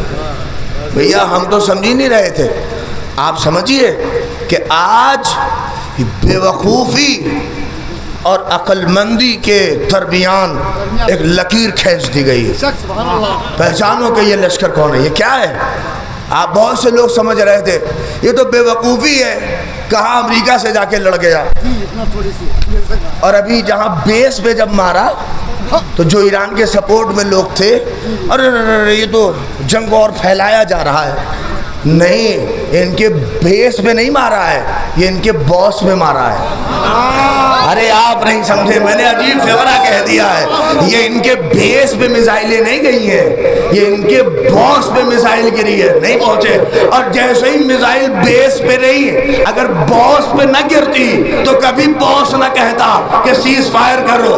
بھیا ہم تو سمجھ ہی نہیں رہے تھے. آپ سمجھیے کہ آج بے وقوفی اور عقل مندی کے درمیان ایک لکیر کھینچ دی گئی ہے. پہچانو کہ یہ لشکر کون ہے، یہ کیا ہے. آپ بہت سے لوگ سمجھ رہے تھے یہ تو بے وقوفی ہے، کہاں امریکہ سے جا کے لڑ گیا. اور ابھی جہاں بیس پہ جب مارا تو جو ایران کے سپورٹ میں لوگ تھے ارے یہ تو جنگ اور پھیلایا جا رہا ہے. نہیں، ان کے بیس پہ نہیں مارا ہے، یہ ان کے باس پہ مارا ہے. ارے آپ نہیں سمجھے، میں نے عجیب فیورا کہہ دیا ہے. یہ ان کے بیس پہ میزائلیں نہیں گئی ہیں، یہ ان کے باس پہ میزائل گری ہے. نہیں پہنچے. اور جیسے ہی میزائل بیس پہ رہی اگر باس پہ نہ گرتی تو کبھی باس نہ کہتا کہ سیز فائر کرو.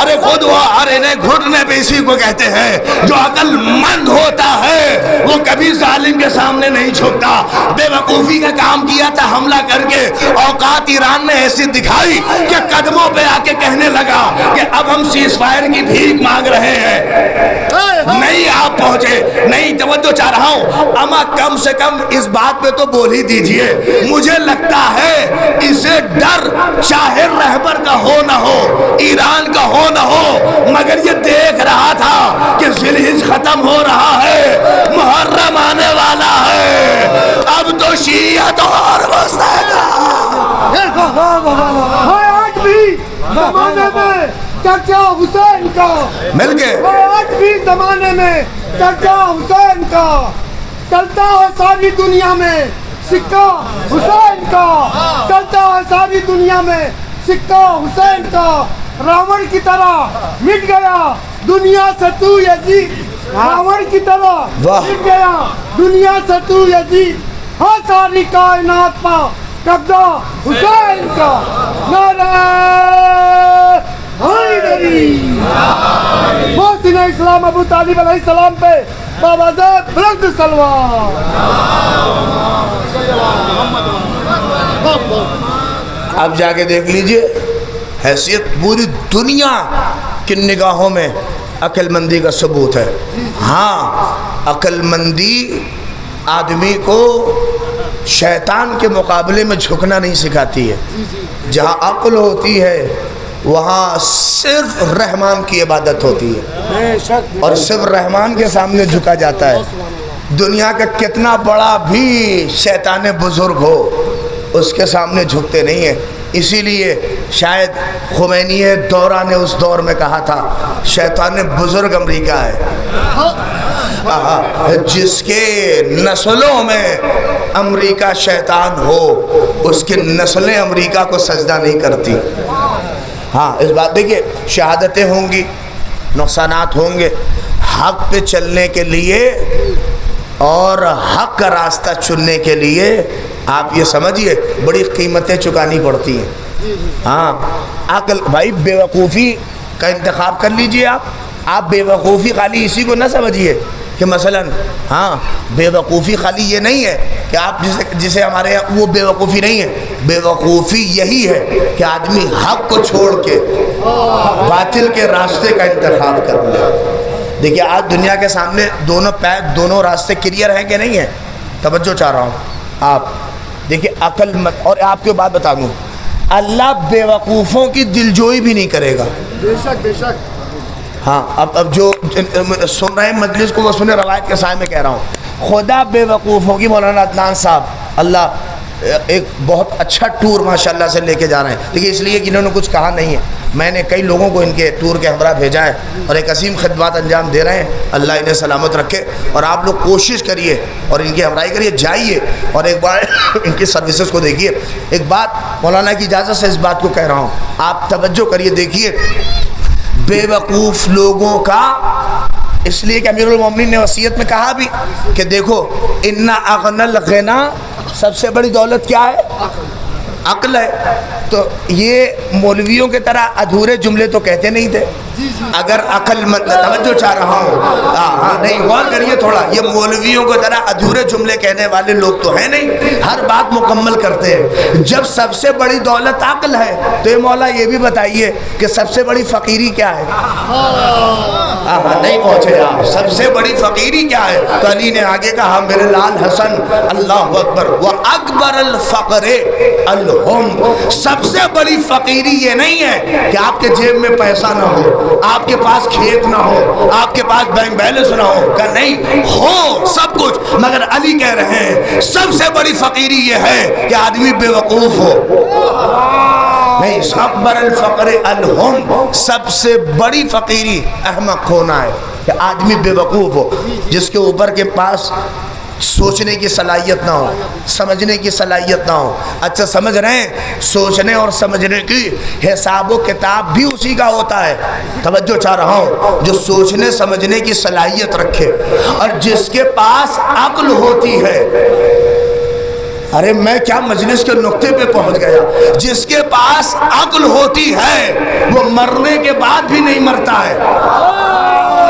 ارے خود وہ ارے گھٹنے پہ اسی کو کہتے ہیں جو عقل مند ہوتا ہے وہ کبھی ظالم کے سامنے نہیں جھکتا. بے وقوفی کا کام کیا تھا حملہ کر کے. اوقات ایران نے ایسی دکھائی کہ قدموں پہ آ کے کہنے لگا کہ اب ہم سیز فائر کی بھیک مانگ رہے ہیں. نہیں آپ پہنچے. نہیں توجہ چاہ رہا ہوں اما کم سے کم اس بات پہ تو بول ہی دیجئے. مجھے لگتا ہے اسے ڈر چاہے رہبر کا ہو نہ ہو، ایران کا ہو نہ ہو، مگر یہ دیکھ رہا تھا کہ ذوالحج ختم ہو رہا ہے، محرم آنے والا ہے، اب تو شیعت اور مستقل. آج بھی زمانے میں چرچا حسین کا مل کے آج بھی زمانے میں چرچا حسین کا چلتا ہے ساری دنیا میں. سکہ حسین کا چلتا ہے ساری دنیا میں. سکہ حسین کا راون کی طرح مٹ گیا دنیا سے تو یزید. راون کی طرح مٹ گیا دنیا سے تو یزید. ہاں ساری کائنات پا قبضہ حسین کا. نعرہ حیدری. محسن اسلام ابو طالب علیہ السلام پہ بابا زید بلند سلوات. اب جا کے دیکھ لیجئے حیثیت پوری دنیا کی نگاہوں میں عقل مندی کا ثبوت ہے. ہاں عقل مندی آدمی کو شیطان کے مقابلے میں جھکنا نہیں سکھاتی ہے. جہاں عقل ہوتی ہے وہاں صرف رحمان کی عبادت ہوتی ہے اور صرف رحمان کے سامنے جھکا جاتا ہے. دنیا کا کتنا بڑا بھی شیطان بزرگ ہو اس کے سامنے جھکتے نہیں ہیں. اسی لیے شاید خمینی دورہ نے اس دور میں کہا تھا شیطان بزرگ امریکہ ہے. جس کے نسلوں میں امریکہ شیطان ہو اس کی نسلیں امریکہ کو سجدہ نہیں کرتی. ہاں اس بات دیکھیے شہادتیں ہوں گی، نقصانات ہوں گے. حق پہ چلنے کے لیے اور حق کا راستہ چننے کے لیے آپ یہ سمجھیے بڑی قیمتیں چکانی پڑتی ہیں. ہاں عقل بھائی بیوقوفی کا انتخاب کر لیجئے. آپ بیوقوفی خالی اسی کو نہ سمجھیے کہ مثلا ہاں بیوقوفی خالی یہ نہیں ہے کہ آپ جسے ہمارے یہاں وہ بیوقوفی نہیں ہے. بیوقوفی یہی ہے کہ آدمی حق کو چھوڑ کے باطل کے راستے کا انتخاب کر لے. دیکھیے آج دنیا کے سامنے دونوں راستے کلیئر ہیں کہ نہیں ہیں؟ توجہ چاہ رہا ہوں. آپ دیکھیے عقل مت، اور آپ کو بات بتا دوں اللہ بیوقوفوں کی دلجوئی بھی نہیں کرے گا. بے شک بے شک. ہاں اب جو سن رہے ہیں مجلس کو وہ سنے، روایت کے سائے میں کہہ رہا ہوں. خدا بیوقوفوں کی مولانا عدنان صاحب اللہ ایک بہت اچھا ٹور ماشاءاللہ سے لے کے جا رہے ہیں. لیکن اس لیے کہ انہوں نے کچھ کہا نہیں ہے، میں نے کئی لوگوں کو ان کے ٹور کے ہمراہ بھیجا ہے اور ایک عظیم خدمات انجام دے رہے ہیں. اللہ انہیں سلامت رکھے اور آپ لوگ کوشش کریے اور ان کی ہمراہی کریے. جائیے اور ایک بار ان کی سروسز کو دیکھیے. ایک بات مولانا کی اجازت سے اس بات کو کہہ رہا ہوں، آپ توجہ کریے. دیکھیے بیوقوف لوگوں کا، اس لیے کہ امیر المومنین نے وصیت میں کہا بھی کہ دیکھو ان اغنى الغنى، سب سے بڑی دولت کیا ہے؟ عقل ہے. تو یہ مولویوں کے طرح ادھورے جملے تو کہتے نہیں تھے. اگر عقل مند، توجہ چاہ رہا ہوں، ہاں نہیں غور کریے تھوڑا، یہ مولویوں کی طرح ادھورے جملے کہنے والے لوگ تو ہیں نہیں، ہر بات مکمل کرتے ہیں. جب سب سے بڑی دولت عقل ہے تو یہ مولا یہ بھی بتائیے کہ سب سے بڑی فقیری کیا ہے؟ نہیں پہنچے آپ. سب سے بڑی فقیری کیا ہے؟ تو علی نے آگے کہا میرے لال حسن اللہ اکبر وَأَكْبَرَ الْفَقْرِ الْهُمْ. سب سے بڑی فقیری یہ نہیں ہے کہ آپ کے جیب میں پیسہ نہ ہو، آپ کے پاس کھیت نہ ہو، آپ کے پاس بینک بیلنس نہ ہو. کہ نہیں ہو سب کچھ، مگر علی کہہ رہے ہیں سب سے بڑی فقیری یہ ہے کہ آدمی بیوقوف ہو. نہیں اکبر الفقر الہم، سب سے بڑی فقیری احمق ہونا ہے کہ آدمی بیوقوف ہو، جس کے اوپر کے پاس سوچنے کی صلاحیت نہ ہو، سمجھنے کی صلاحیت نہ ہو. اچھا سمجھ رہے ہیں، سوچنے اور سمجھنے کی حساب و کتاب بھی اسی کا ہوتا ہے. توجہ چاہ رہا ہوں، جو سوچنے سمجھنے کی صلاحیت رکھے اور جس کے پاس عقل ہوتی ہے. ارے میں کیا مجلس کے نقطے پہ پہنچ گیا. جس کے پاس عقل ہوتی ہے وہ مرنے کے بعد بھی نہیں مرتا ہے.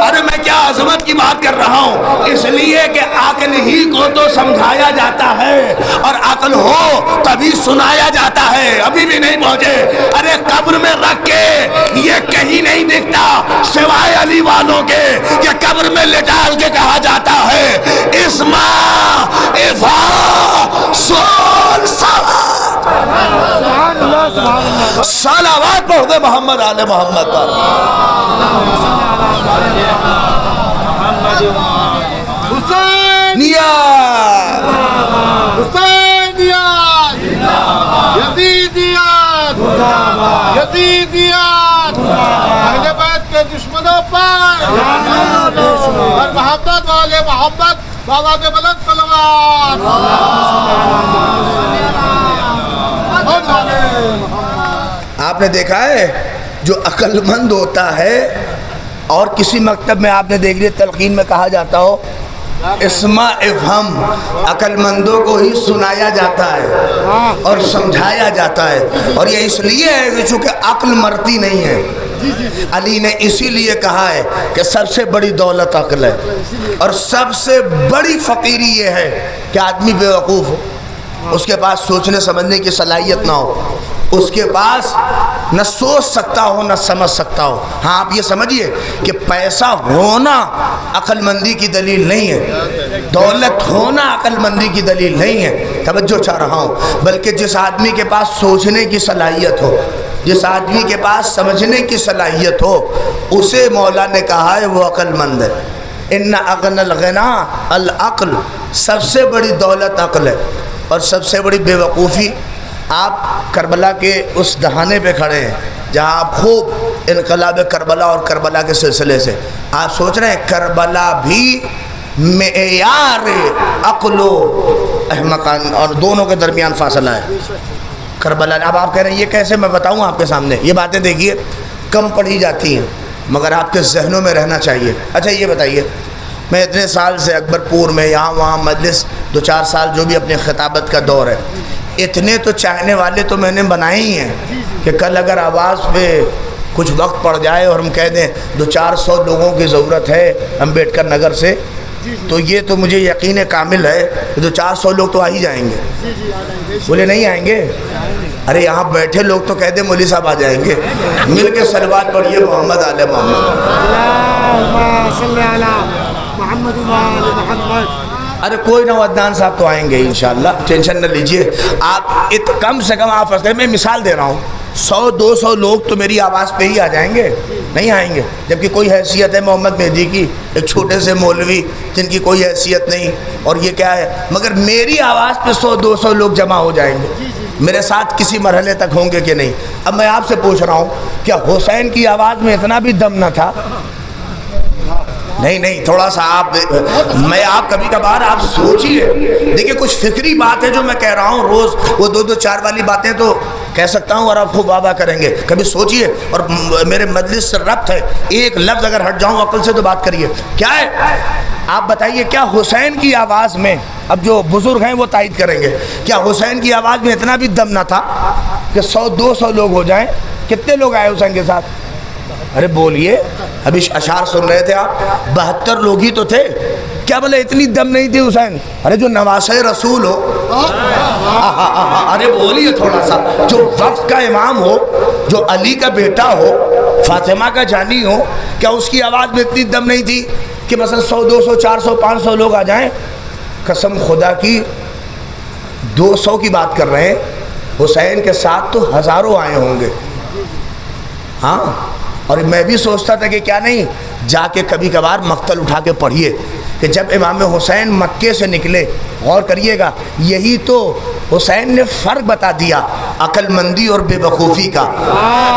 ارے میں کیا عظمت کی بات کر رہا ہوں، اس لیے کہ عقل ہی کو تو سمجھایا جاتا ہے اور عقل ہو تبھی سنایا جاتا ہے. ابھی بھی نہیں پہنچے. ارے قبر میں رکھ کے یہ کہیں نہیں دکھتا سوائے علی والوں کے کہ قبر میں لٹال کے کہا جاتا ہے اسما افا سول صلوات پڑھ دے محمد آل محمد پر. حسینیات، حسینیات، یزیدیات، یزیدیات، اہل بیت کے دشمنوں پر اور محبت والے محبت بابا کے بلند صلوات. آپ نے دیکھا ہے جو عقل مند ہوتا ہے، اور کسی مکتب میں آپ نے دیکھ لیا تلقین میں کہا جاتا ہو اسما افہم، عقل مندوں کو ہی سنایا جاتا ہے اور سمجھایا جاتا ہے. اور یہ اس لیے ہے کہ چونکہ عقل مرتی نہیں ہے. علی نے اسی لیے کہا ہے کہ سب سے بڑی دولت عقل ہے اور سب سے بڑی فقیری یہ ہے کہ آدمی بیوقوف ہو، اس کے پاس سوچنے سمجھنے کی صلاحیت نہ ہو. اس کے پاس نہ سوچ سکتا ہو نہ سمجھ سکتا ہو. ہاں آپ یہ سمجھیے کہ پیسہ ہونا عقل مندی کی دلیل نہیں ہے، دولت ہونا عقل مندی کی دلیل نہیں ہے. توجہ چاہ رہا ہوں. بلکہ جس آدمی کے پاس سوچنے کی صلاحیت ہو، جس آدمی کے پاس سمجھنے کی صلاحیت ہو، اسے مولا نے کہا ہے وہ عقل مند ہے. ان اغنى الغنى العقل، سب سے بڑی دولت عقل ہے. اور سب سے بڑی بے وقوفی، آپ کربلا کے اس دہانے پہ کھڑے ہیں جہاں آپ خوب انقلاب کربلا اور کربلا کے سلسلے سے آپ سوچ رہے ہیں کربلا بھی معیار عقل و احمقان اور دونوں کے درمیان فاصلہ ہے. کربلا اب آپ کہہ رہے ہیں یہ کیسے میں بتاؤں آپ کے سامنے. یہ باتیں دیکھیے کم پڑھی جاتی ہیں مگر آپ کے ذہنوں میں رہنا چاہیے. اچھا یہ بتائیے، میں اتنے سال سے اکبر پور میں یہاں وہاں مجلس 2-4 سال جو بھی اپنے خطابت کا دور ہے، اتنے تو چاہنے والے تو میں نے بنائے ہی ہیں کہ کل اگر آواز پہ کچھ وقت پڑ جائے اور ہم کہہ دیں 200-400 لوگوں کی ضرورت ہے امبیڈکر نگر سے، تو یہ تو مجھے یقین کامل ہے کہ 200-400 لوگ تو آ ہی جائیں گے. بولے نہیں آئیں گے؟ ارے یہاں بیٹھے لوگ تو کہہ دیں مولوی صاحب آ جائیں گے. مل کے صلوات پڑھیے محمد آل محمد. ارے کوئی نہ عدنان صاحب تو آئیں گے انشاءاللہ، ٹینشن نہ لیجئے آپ. کم سے کم آپ فرض کریں، میں مثال دے رہا ہوں، 100-200 لوگ تو میری آواز پہ ہی آ جائیں گے. نہیں آئیں گے جبکہ کوئی حیثیت ہے محمد مہدی کی، ایک چھوٹے سے مولوی جن کی کوئی حیثیت نہیں، اور یہ کیا ہے، مگر میری آواز پہ 100-200 لوگ جمع ہو جائیں گے. میرے ساتھ کسی مرحلے تک ہوں گے کہ نہیں؟ اب میں آپ سے پوچھ رہا ہوں، کیا حسین کی آواز میں اتنا بھی دم نہ تھا؟ نہیں تھوڑا سا آپ کبھی کبھار آپ سوچئے. دیکھیں کچھ فکری بات ہے جو میں کہہ رہا ہوں، روز وہ 2-4 والی باتیں تو کہہ سکتا ہوں اور آپ خوب واہ کریں گے. کبھی سوچئے، اور میرے مجلس سے ربط ہے، ایک لفظ اگر ہٹ جاؤں عقل سے تو بات کریے. کیا ہے آپ بتائیے، کیا حسین کی آواز میں، اب جو بزرگ ہیں وہ تائید کریں گے، کیا حسین کی آواز میں اتنا بھی دم نہ تھا کہ 100-200 لوگ ہو جائیں؟ کتنے لوگ آئے حسین کے ساتھ؟ ارے بولیے، ابھی اشعار سن رہے تھے آپ، 72 لوگ ہی تو تھے. کیا بولے اتنی دم نہیں تھی حسین؟ ارے جو نواسہ رسول ہو، ارے بولیے تھوڑا سا، جو وقت کا امام ہو، جو علی کا بیٹا ہو، فاطمہ کا جانی ہو، کیا اس کی آواز میں اتنی دم نہیں تھی کہ مثلا 100-200-400-500 لوگ آ جائیں؟ قسم خدا کی 200 کی بات کر رہے ہیں، حسین کے ساتھ تو ہزاروں آئے ہوں گے. ہاں، اور میں بھی سوچتا تھا کہ کیا نہیں جا کے کبھی کبھار مقتل اٹھا کے پڑھیے کہ جب امام حسین مکے سے نکلے. غور کریے گا، یہی تو حسین نے فرق بتا دیا عقل مندی اور بے وقوفی کا،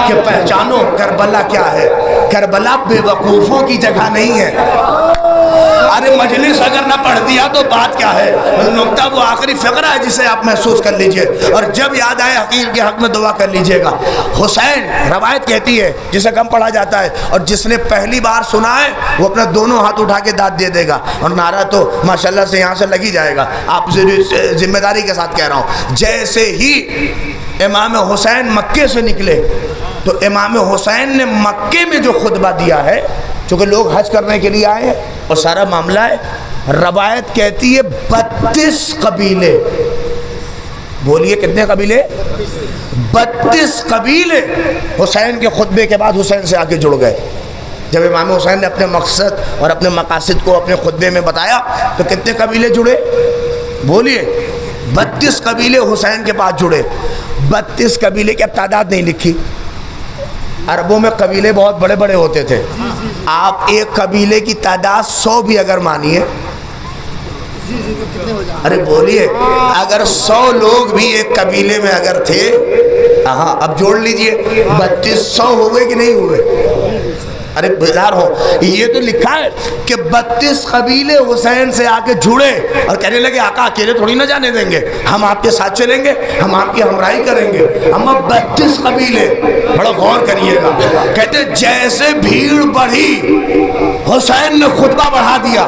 کہ پہچانو کربلا کیا ہے. کربلا بے وقوفوں کی جگہ نہیں ہے. ارے مجلس اگر نہ پڑھ دیا تو بات کیا ہے. نقطہ وہ آخری فقرہ ہے جسے آپ محسوس کر لیجئے، اور جب یاد آئے حقیر کے حق میں دعا کر لیجئے گا. حسین، روایت کہتی ہے جسے کم پڑھا جاتا ہے، اور جس نے پہلی بار سنا ہے وہ اپنا دونوں ہاتھ اٹھا کے داد دے دے گا، اور نعرہ تو ماشاءاللہ سے یہاں سے لگ ہی جائے گا. آپ ذمہ داری کے ساتھ کہہ رہا ہوں، جیسے ہی امام حسین مکے سے نکلے تو امام حسین نے مکے میں جو خطبہ دیا ہے، چونکہ لوگ حج کرنے کے لیے آئے ہیں اور سارا معاملہ ہے، روایت کہتی ہے 32 قبیلے. بولیے کتنے قبیلے؟ 32 قبیلے حسین کے خطبے کے بعد حسین سے آگے جڑ گئے. جب امام حسین نے اپنے مقصد اور اپنے مقاصد کو اپنے خطبے میں بتایا تو کتنے قبیلے جڑے؟ بولیے 32 قبیلے حسین کے پاس جڑے. 32 قبیلے کی اب تعداد نہیں لکھی، عربوں میں قبیلے بہت بڑے بڑے ہوتے تھے. آپ ایک قبیلے کی تعداد 100 بھی اگر مانیے، ارے بولیے اگر 100 لوگ بھی ایک قبیلے میں اگر تھے، ہاں اب جوڑ لیجئے 3200 ہوئے کہ نہیں ہوئے؟ ارے بیدار ہو، یہ تو لکھا ہے کہ 32 قبیلے حسین سے آ کے جڑے اور کہنے لگے آقا اکیلے تھوڑی نہ جانے دیں گے، ہم آپ کے ساتھ چلیں گے، ہم آپ کی ہمراہی کریں گے. ہم 32 قبیلے، بڑا غور کریے گا، کہتے جیسے بھیڑ بڑھی حسین نے خطبہ بڑھا دیا.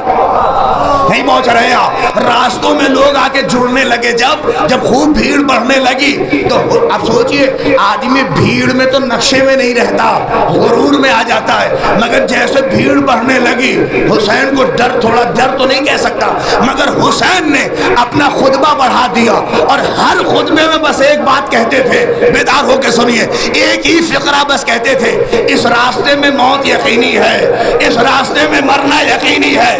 نہیں پہنچ رہے آپ، راستوں میں لوگ آ کے جڑنے لگے. جب خوب بھیڑ بڑھنے لگی تو آپ سوچئے آدمی بھیڑ میں تو نقشے میں نہیں رہتا، غرور میں آ جاتا ہے. مگر جیسے بھیڑ بڑھنے لگی حسین کو ڈر، تھوڑا ڈر تو نہیں کہہ سکتا، مگر حسین نے اپنا خطبہ بڑھا دیا اور ہر خطبے میں بس ایک بات کہتے تھے، بیدار ہو کے سنیے، ایک ہی فقرہ بس کہتے تھے، اس راستے میں موت یقینی ہے، اس راستے میں مرنا یقینی ہے۔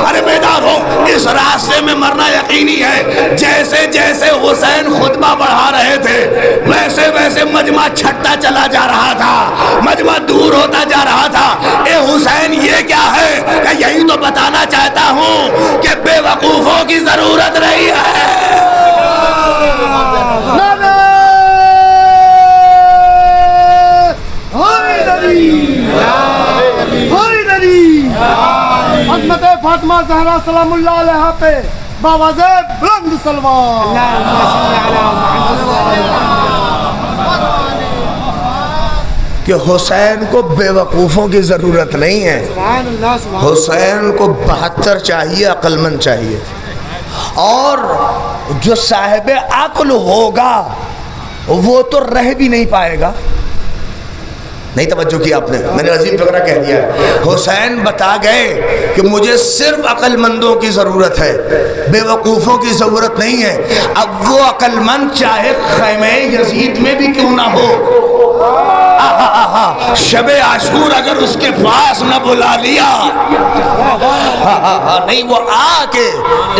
ارے بیدار ہو، اس راستے میں مرنا یقینی ہے۔ جیسے جیسے حسین خطبہ بڑھا رہے تھے ویسے ویسے مجمع چھٹتا چلا جا رہا تھا، مجمع دور ہوتا جا رہا تھا۔ اے حسین یہ کیا ہے؟ کہ یہی تو بتانا چاہتا ہوں کہ بے وقوفوں کی ضرورت نہیں ہے۔ عظمت فاطمہ زہرا سلام اللہ علیہا پہ باوازِ بلند سلوات۔ کہ حسین کو بے وقوفوں کی ضرورت نہیں ہے، حسین کو 72 چاہیے، عقل مند چاہیے، اور جو صاحب عقل ہوگا وہ تو رہ بھی نہیں پائے گا۔ نہیں توجہ کی آپ نے، میں نے عظیم فقرہ کہہ دیا ہے۔ حسین بتا گئے کہ مجھے صرف عقل مندوں کی ضرورت ہے، بے وقوفوں کی ضرورت نہیں ہے۔ اب وہ عقل مند چاہے خیمہ یزید میں بھی کیوں نہ ہو، شب عاشور اگر اس کے پاس نہ بلا لیا، نہیں وہ آ کے،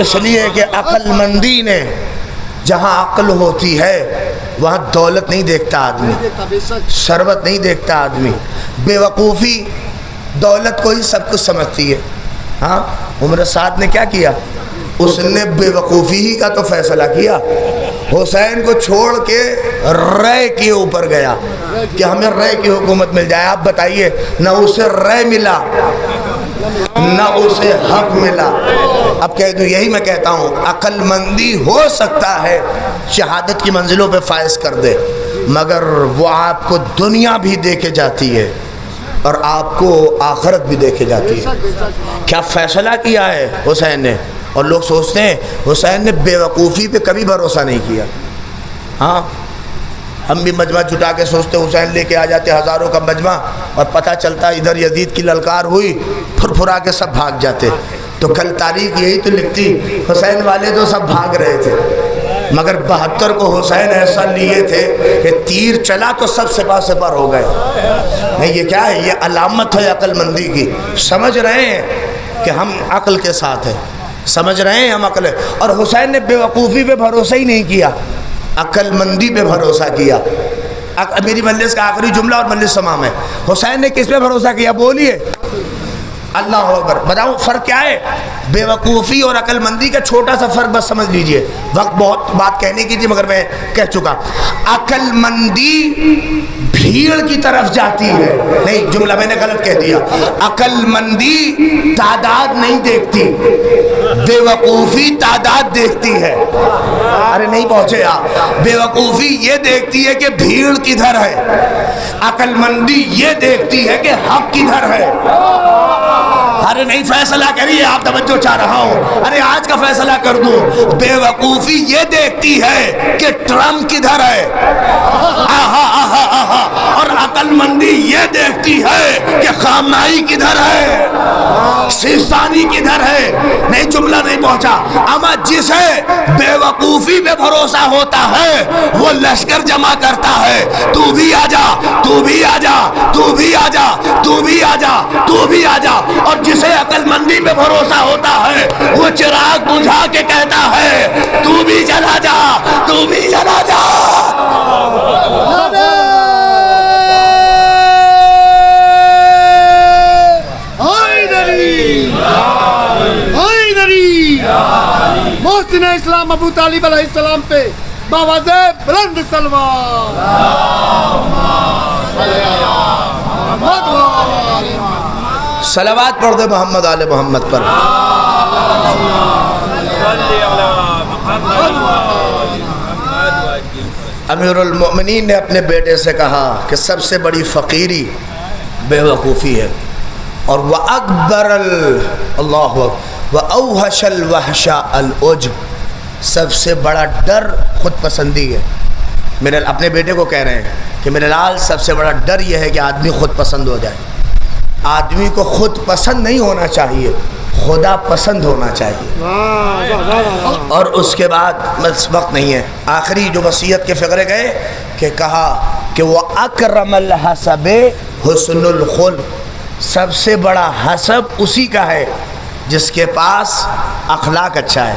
اس لیے کہ عقل مندی نے، جہاں عقل ہوتی ہے وہاں دولت نہیں دیکھتا آدمی، ثروت نہیں دیکھتا آدمی، بے وقوفی دولت کو ہی سب کچھ سمجھتی ہے۔ ہاں عمر سعد نے کیا کیا؟ اس نے بے وقوفی ہی کا تو فیصلہ کیا، حسین کو چھوڑ کے رائے کے اوپر گیا کہ ہمیں رائے کی حکومت مل جائے۔ آپ بتائیے، نہ اسے رائے ملا نہ اسے حق ملا۔ اب کہہ دوں، یہی میں کہتا ہوں، عقل مندی ہو سکتا ہے شہادت کی منزلوں پہ فائز کر دے، مگر وہ آپ کو دنیا بھی دے کے جاتی ہے اور آپ کو آخرت بھی دے کے جاتی ہے۔ کیا فیصلہ کیا ہے حسین نے؟ اور لوگ سوچتے ہیں حسین نے بے وقوفی پہ کبھی بھروسہ نہیں کیا۔ ہاں ہم بھی مجمع جٹا کے سوچتے حسین لے کے آ جاتے ہزاروں کا مجمع، اور پتہ چلتا ادھر یزید کی للکار ہوئی، پھر پھرا کے سب بھاگ جاتے۔ تو کل تاریخ یہی تو لکھتی، حسین والے تو سب بھاگ رہے تھے، مگر 72 کو حسین ایسا لیے تھے کہ تیر چلا تو سب سپاہ سپار ہو گئے۔ نہیں یہ کیا ہے؟ یہ علامت ہے عقل مندی کی۔ سمجھ رہے ہیں کہ ہم عقل کے ساتھ ہیں، سمجھ رہے ہیں ہم عقل ہے۔ اور حسین نے بے وقوفی پہ بھروسہ ہی نہیں کیا، عقل مندی پہ بھروسہ کیا۔ میری مجلس کا آخری جملہ اور مجلس تمام ہے۔ حسین نے کس پہ بھروسہ کیا؟ بولیے اللہ اکبر۔ بتاؤں فرق کیا ہے؟ بے وقوفی اور عقل مندی کا چھوٹا سا فرق بس سمجھ لیجئے، وقت بہت بات کہنے کی تھی مگر میں کہہ چکا۔ عقل مندی بھیڑ کی طرف جاتی ہے، نہیں جملہ میں نے غلط کہہ دیا، عقل مندی تعداد نہیں دیکھتی، بے وقوفی تعداد دیکھتی ہے۔ ارے نہیں پہنچے آپ؟ بے وقوفی یہ دیکھتی ہے کہ بھیڑ کدھر ہے، عقل مندی یہ دیکھتی ہے کہ حق کدھر ہے۔ ارے نہیں فیصلہ کریے، آپ توجہ چاہ رہا ہوں، ارے آج کا فیصلہ کر دوں۔ بے وقوفی یہ دیکھتی ہے کہ ٹرمپ کدھر ہے، اور عقل مندی یہ دیکھتی ہے کہ خامنائی کدھر ہے، سیستانی کدھر ہے۔ نہیں جملہ نہیں پہنچا۔ اما جسے بے وقوفی پہ بھروسہ ہوتا ہے وہ لشکر جمع کرتا ہے، تو بھی آ جا، تو بھی آ جا، تو بھی آ جا، تو بھی آ جا، تو بھی آ جا۔ اور جسے عقل مندی پہ بھروسہ ہوتا ہے وہ چراغ بجھا کے کہتا ہے تو بھی چلا جا، تو بھی چلا جا۔ محسن اسلام ابو طالب علیہ السلام پہ باوازِ بلند سلوات۔ صلوات پڑھ دے محمد آل محمد پر۔ امیر المؤمنین نے اپنے بیٹے سے کہا کہ سب سے بڑی فقیری بے وقوفی ہے، اور وَأَكْبَرَ اللَّهُ وَأَوْحَشَ الْوَحْشَ الْعُجْبُ، سب سے بڑا ڈر خود پسندی ہے۔ میرے اپنے بیٹے کو کہہ رہے ہیں کہ میرے لال سب سے بڑا ڈر یہ ہے کہ آدمی خود پسند ہو جائے۔ آدمی کو خود پسند نہیں ہونا چاہیے، خدا پسند ہونا چاہیے۔ اور اس کے بعد بس وقت نہیں ہے، آخری جو وصیت کے فقرے گئے کہ کہا کہ وہ اکرم الحسب حسن الخلق، سب سے بڑا حسب اسی کا ہے جس کے پاس اخلاق اچھا ہے،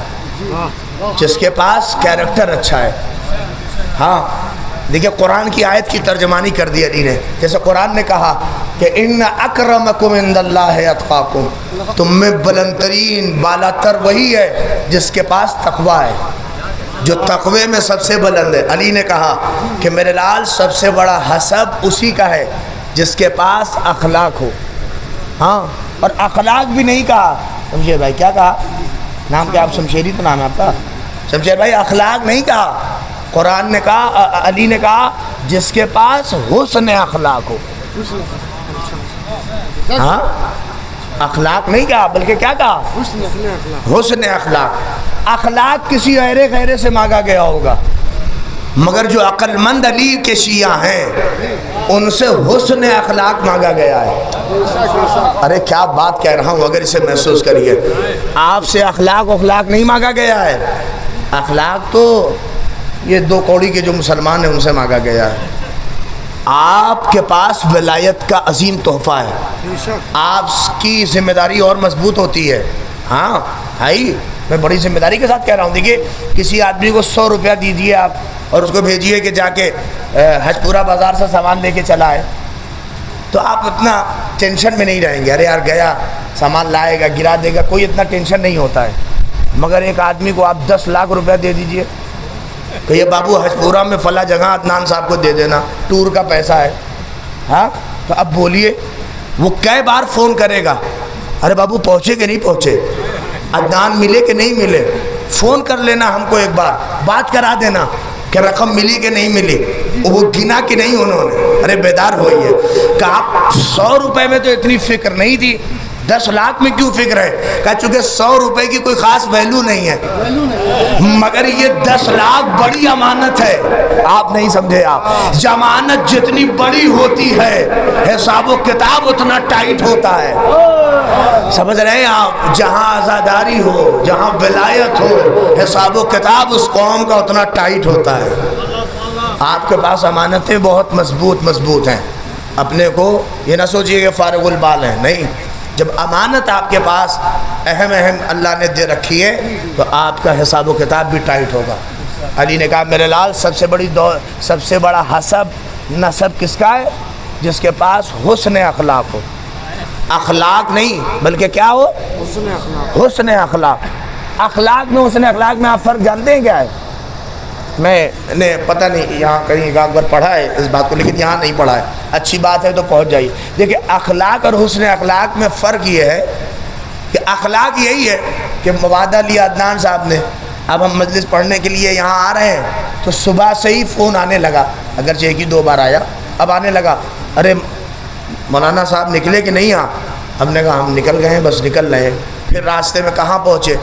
جس کے پاس کیریکٹر اچھا ہے۔ ہاں دیکھیں قرآن کی آیت کی ترجمانی کر دی علی نے، جیسے قرآن نے کہا کہ ان اکرمکم عند اللہ اتقاکم، تم میں بلند ترین بالا تر وہی ہے جس کے پاس تقوی ہے، جو تقوی میں سب سے بلند ہے۔ علی نے کہا کہ میرے لال سب سے بڑا حسب اسی کا ہے جس کے پاس اخلاق ہو۔ ہاں اور اخلاق بھی نہیں کہا، شمشیر بھائی کیا کہا؟ نام کیا آپ؟ شمشیری تو نام ہے آپ کا؟ شمشیر بھائی اخلاق نہیں کہا، قرآن نے کہا، علی نے کہا جس کے پاس حسن اخلاق ہو۔ ہاں اخلاق نہیں کہا بلکہ کیا کہا؟ حسن اخلاق۔ اخلاق کسی غیرے سے مانگا گیا ہوگا، مگر جو عقل مند علی کے شیعہ ہیں ان سے حسن اخلاق مانگا گیا ہے۔ ارے کیا بات کہہ رہا ہوں، اگر اسے محسوس کریے، آپ سے اخلاق نہیں مانگا گیا ہے، اخلاق تو یہ دو کوڑی کے جو مسلمان ہیں ان سے مانگا گیا ہے۔ آپ کے پاس ولایت کا عظیم تحفہ ہے، آپ کی ذمہ داری اور مضبوط ہوتی ہے۔ ہاں بھائی میں بڑی ذمہ داری کے ساتھ کہہ رہا ہوں، دیکھیے کسی آدمی کو 100 روپیہ دیجیے آپ اور اس کو بھیجیے کہ جا کے حجپورہ بازار سے سامان لے کے چلا ہے، تو آپ اتنا ٹینشن میں نہیں رہیں گے، ارے یار گیا سامان لائے گا گرا دے گا، کوئی اتنا ٹینشن نہیں ہوتا ہے۔ مگر ایک آدمی کو آپ 10 لاکھ روپیہ دے دیجیے کہ یہ بابو حجپورہ میں فلاں جگہ عدنان صاحب کو دے دینا، ٹور کا پیسہ ہے۔ ہاں تو اب بولیے وہ کئی بار فون کرے گا، ارے بابو پہنچے کہ نہیں پہنچے، عدنان ملے کہ نہیں ملے، فون کر لینا ہم کو ایک بار، بات کرا دینا کہ رقم ملی کہ نہیں ملی، وہ گنا کہ نہیں انہوں نے۔ ارے بیدار ہوئیے کہ آپ 100 روپے میں تو اتنی فکر نہیں تھی، 10 لاکھ میں کیوں فکر ہے؟ کہ چونکہ 100 روپے کی کوئی خاص ویلیو نہیں ہے، مگر یہ 10 لاکھ بڑی امانت ہے۔ آپ نہیں سمجھے، آپ ضمانت جتنی بڑی ہوتی ہے حساب و کتاب اتنا ٹائٹ ہوتا ہے۔ سمجھ رہے ہیں آپ؟ جہاں عزاداری ہو، جہاں ولایت ہو، حساب و کتاب اس قوم کا اتنا ٹائٹ ہوتا ہے۔ آپ کے پاس امانتیں بہت مضبوط ہیں، اپنے کو یہ نہ سوچئے کہ فارغ البال ہیں، نہیں، جب امانت آپ کے پاس اہم اللہ نے دے رکھی ہے تو آپ کا حساب و کتاب بھی ٹائٹ ہوگا۔ علی نے کہا میرے لال سب سے بڑا حسب نسب کس کا ہے؟ جس کے پاس حسن اخلاق ہو، اخلاق نہیں بلکہ کیا ہو؟ حسن اخلاق۔ اخلاق میں حسن اخلاق میں آپ فرق جانتے ہیں کیا ہے؟ میں نے پتہ نہیں یہاں کہیں ایک بار پڑھا ہے اس بات کو، لیکن یہاں نہیں پڑھا ہے، اچھی بات ہے تو پہنچ جائیے۔ دیکھیں اخلاق اور حسن اخلاق میں فرق یہ ہے کہ اخلاق یہی ہے کہ وعدہ لیا عدنان صاحب نے، اب ہم مجلس پڑھنے کے لیے یہاں آ رہے ہیں تو صبح سے ہی فون آنے لگا، اگرچہ 1 ہی 2 بار آیا، اب آنے لگا، ارے مولانا صاحب نکلے کہ نہیں؟ ہم نے کہا ہم نکل گئے ہیں، بس نکل رہے ہیں۔ پھر راستے میں کہاں پہنچے؟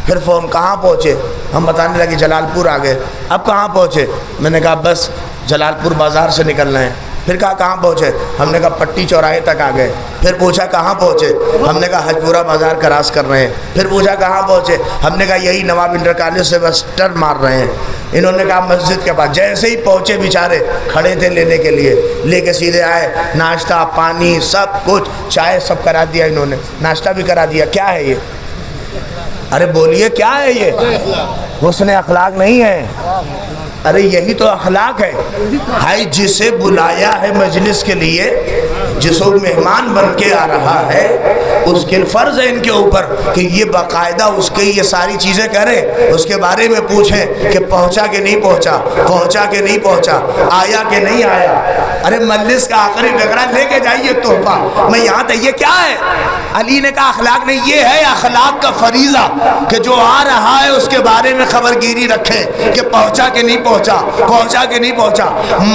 پھر فون کہاں پہنچے؟ ہم بتانے لگے جلال پور آ گئے۔ اب کہاں پہنچے؟ میں نے کہا بس جلال پور بازار سے نکل رہے ہیں۔ پھر کہا کہاں پہنچے؟ ہم نے کہا پٹی چوراہے تک آ گئے۔ پھر پوچھا کہاں پہنچے؟ ہم نے کہا حجپورہ بازار کراس کر رہے ہیں۔ پھر پوچھا کہاں پہنچے؟ ہم نے کہا یہی نواب انٹر کالج سے بس ٹرن مار رہے ہیں۔ انہوں نے کہا مسجد کے پاس۔ جیسے ہی پہنچے بیچارے کھڑے تھے لینے کے لیے، لے کے سیدھے آئے، ناشتہ پانی سب کچھ، چائے سب کرا دیا انہوں نے، ناشتہ بھی کرا دیا۔ کیا ہے یہ؟ ارے بولیے کیا ہے یہ؟ حسن اخلاق نہیں ہے؟ ارے یہی تو اخلاق ہے۔ بھائی جسے بلایا ہے مجلس کے لیے، جس کو مہمان بن کے آ رہا ہے، اس کے فرض ہے ان کے اوپر کہ یہ باقاعدہ اس کے یہ ساری چیزیں کریں، اس کے بارے میں پوچھیں کہ پہنچا کہ نہیں پہنچا، پہنچا کہ نہیں پہنچا، آیا کہ نہیں آیا۔ ارے مجلس کا آخری فقرہ لے کے جائیے تحفہ، میں یہاں تک یہ کیا ہے؟ علی نے کہا اخلاق نہیں، یہ ہے اخلاق کا فریضہ کہ جو آ رہا ہے اس کے بارے میں خبرگیری رکھیں کہ پہنچا کہ نہیں پہنچا، پہنچا کہ نہیں پہنچا۔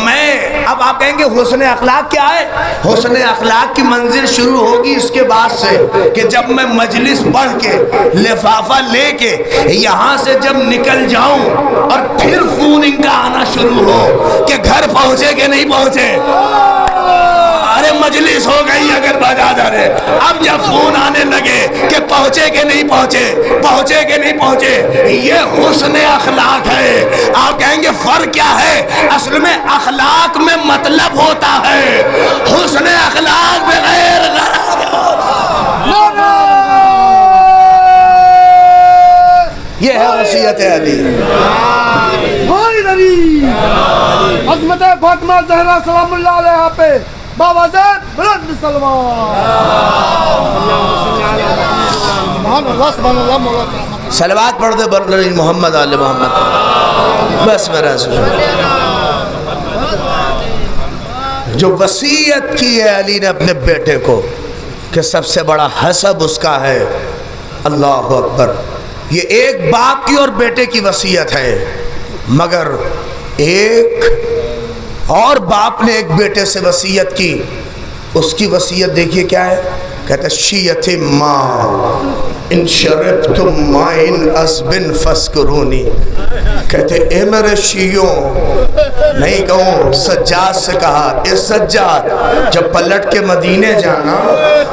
میں اب آپ کہیں گے حسن اخلاق کیا ہے؟ حسن اخلاق کی منزل شروع ہوگی اس کے بعد سے کہ جب میں مجلس پڑھ کے لفافہ لے کے یہاں سے جب نکل جاؤں اور پھر فون ان کا آنا شروع ہو کہ گھر پہنچے کہ نہیں پہنچے۔ ارے مجلس ہو گئی اگر بجا جا رہے. اب جب فون آنے لگے کہ پہنچے کہ نہیں پہنچے, پہنچے کہ نہیں پہنچے, یہ حسن اخلاق ہے. آپ کہیں گے فرق کیا ہے؟ اصل میں اخلاق میں مطلب ہوتا ہے, حسن اخلاق بغیر غرض. یہ ہے وصیت علی. عظمت فاطمہ زہرا سلام اللہ علیہ پہ بابا زید بلند سلمان. سبحان اللہ سبحان اللہ مولا. صلوات پڑھ دے بر محمد آل محمد. بس میرا جو وصیت کی ہے علی نے اپنے بیٹے کو کہ سب سے بڑا حسب اس کا ہے. اللہ اکبر. یہ ایک باپ کی اور بیٹے کی وصیت ہے, مگر ایک اور باپ نے ایک بیٹے سے وصیت کی. اس کی وصیت دیکھیے کیا ہے. کہتا ہے شیعت ماں ان شربتم مائن اسبن فسکرونی. کہتے اے میرے شیعوں, نہیں کہوں سجاد سے کہا, اے سجاد جب پلٹ کے مدینے جانا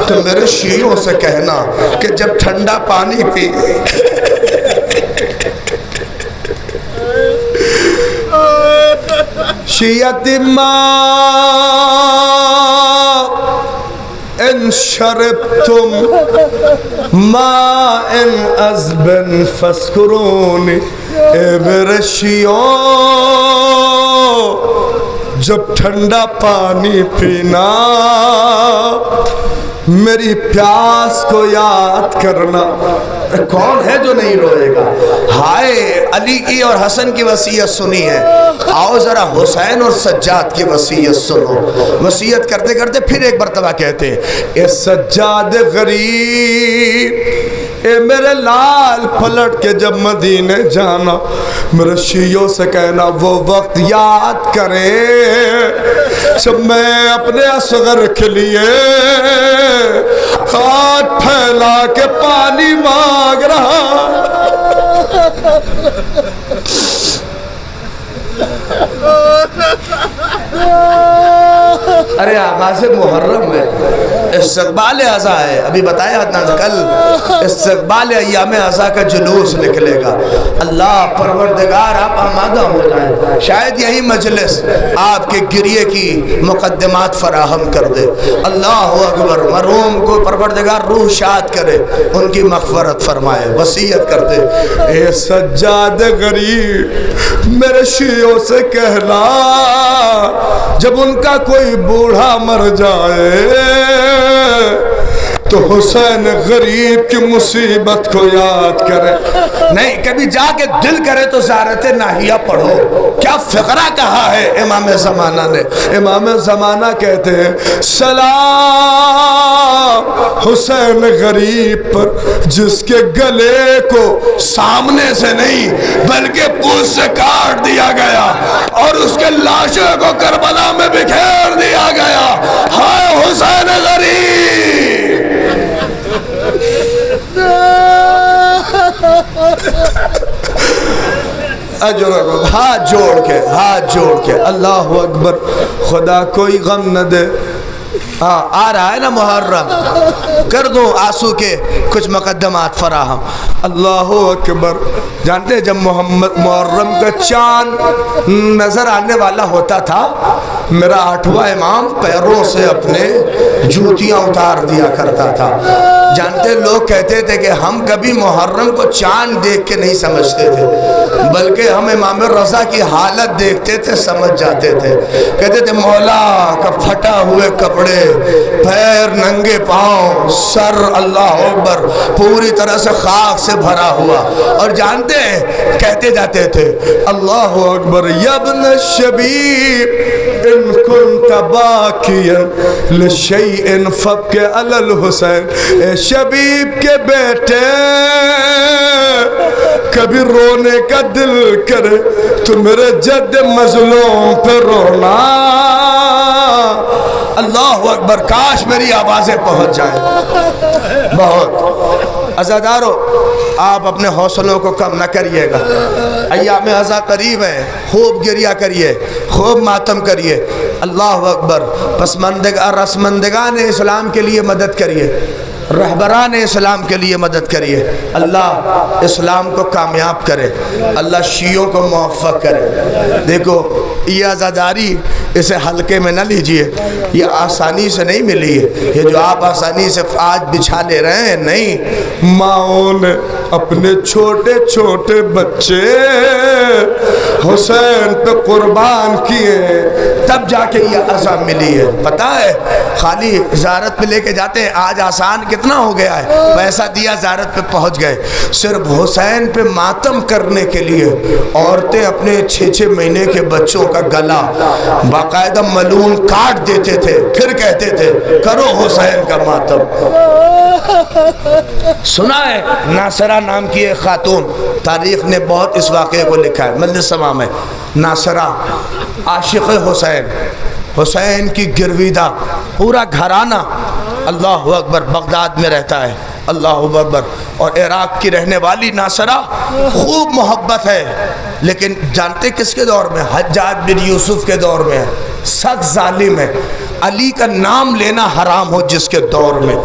تو میرے شیعوں سے کہنا کہ جب ٹھنڈا پانی پی شیعت ماء ان شربتم ماء عذبا فاذکرونی. اے میرے شیعوں جب ٹھنڈا پانی پینا میری پیاس کو یاد کرنا. کون ہے جو نہیں روئے گا؟ ہائے علی کی اور حسن کی وصیت سنی ہے, آؤ ذرا حسین اور سجاد کی وصیت سنو. وصیت کرتے کرتے پھر ایک مرتبہ کہتے ہیں اے سجاد غریب, اے میرے لال پلٹ کے جب مدینے جانا میرے شیعوں سے کہنا وہ وقت یاد کرے جب میں اپنے اصغر کے لیے ہاتھ پھیلا کے پانی مانگ رہا. ارے آغاز محرم ہے, استقبال ازا ہے, ابھی بتایا کل استقبال ایام ازا کا جلوس نکلے گا. اللہ پروردگار آپ آمادہ ہو جائیں, شاید یہی مجلس آپ کے گریے کی مقدمات فراہم کر دے. اللہ اکبر. مرحوم کو پروردگار روح شاد کرے, ان کی مغفرت فرمائے. وصیت کرتے اے سجاد غریب میرے شیعوں سے کہنا جب ان کا کوئی بوڑھا مر جائے تو حسین غریب کی مصیبت کو یاد کرے. نہیں کبھی جا کے دل کرے تو زیارت ناہیہ پڑھو. کیا فقرہ کہا ہے امام زمانہ نے. امام زمانہ کہتے ہیں سلام حسین غریب پر جس کے گلے کو سامنے سے نہیں بلکہ پوچھ سے کاٹ دیا گیا اور اس کے لاشوں کو کربلا میں بکھیر دیا گیا. ہائے حسین غریب. ہاتھ جوڑ کے اللہ اکبر. خدا کوئی غم نہ دے. ہاں آ رہا ہے نا محرم, کر دو آنسو کے کچھ مقدمات فراہم. اللہ اکبر. جانتے ہیں جب محرم کا چاند نظر آنے والا ہوتا تھا میرا 8واں امام پیروں سے اپنے جوتیاں اتار دیا کرتا تھا. جانتے لوگ کہتے تھے کہ ہم کبھی محرم کو چاند دیکھ کے نہیں سمجھتے تھے بلکہ ہم امام رضا کی حالت دیکھتے تھے سمجھ جاتے تھے. کہتے تھے مولا کا پھٹا ہوئے کپڑے, پیر ننگے پاؤں, سر اللہ اکبر پوری طرح سے خاک سے بھرا ہوا. اور جانتے ہیں کہتے جاتے تھے اللہ اکبر یا ابن الشبیب ان کنت باکیا لشیء فبک علی الحسین. اے شبیب کے بیٹے کبھی رونے کا دل کرے تو میرے جد مظلوم پہ رونا. اللہ اکبر، کاش میری آوازیں پہنچ جائیں۔ بہت عزادارو، آپ اپنے حوصلوں کو کم نہ کریے گا، ایام عزا قریب ہے، خوب گریہ کریے، خوب ماتم کریے۔ اللہ اکبر، رسمندگان اسلام کے لیے مدد کریے، رہبران اسلام کے لیے مدد کریے۔ اللہ اسلام کو کامیاب کرے، اللہ شیعوں کو موفق کرے۔ دیکھو یہ عزاداری اسے ہلکے میں نہ لیجئے، یہ آسانی سے نہیں ملی ہے، یہ جو آپ آسانی سے آج بچھا لے رہے ہیں، نہیں، ماؤں نے اپنے چھوٹے چھوٹے بچے حسین پہ قربان کیے، تب جا کے یہ عزا ملی ہے۔ پتہ ہے خالی زیارت پہ لے کے جاتے ہیں، آج آسان کتنا ہو گیا ہے، پیسہ دیا زیارت پہ پہنچ گئے۔ صرف حسین پہ ماتم کرنے کے لیے عورتیں اپنے 6 مہینے کے بچوں کا گلا باقاعدہ ملون کاٹ دیتے تھے، پھر کہتے تھے کرو حسین کا ماتم۔ سنا ہے ناصرہ نام کی ایک خاتون، تاریخ نے بہت اس واقعے کو لکھا ہے، مجلس سما میں، ناصرہ عاشق حسین، حسین کی گرویدہ، پورا گھرانہ اللہ اکبر بغداد میں رہتا ہے، اللہ اکبر، اور عراق کی رہنے والی ناصرہ، خوب محبت ہے، لیکن جانتے کس کے دور میں؟ حجاج بن یوسف کے دور میں، سخت ظالم ہے، علی کا نام لینا حرام ہو جس کے دور میں۔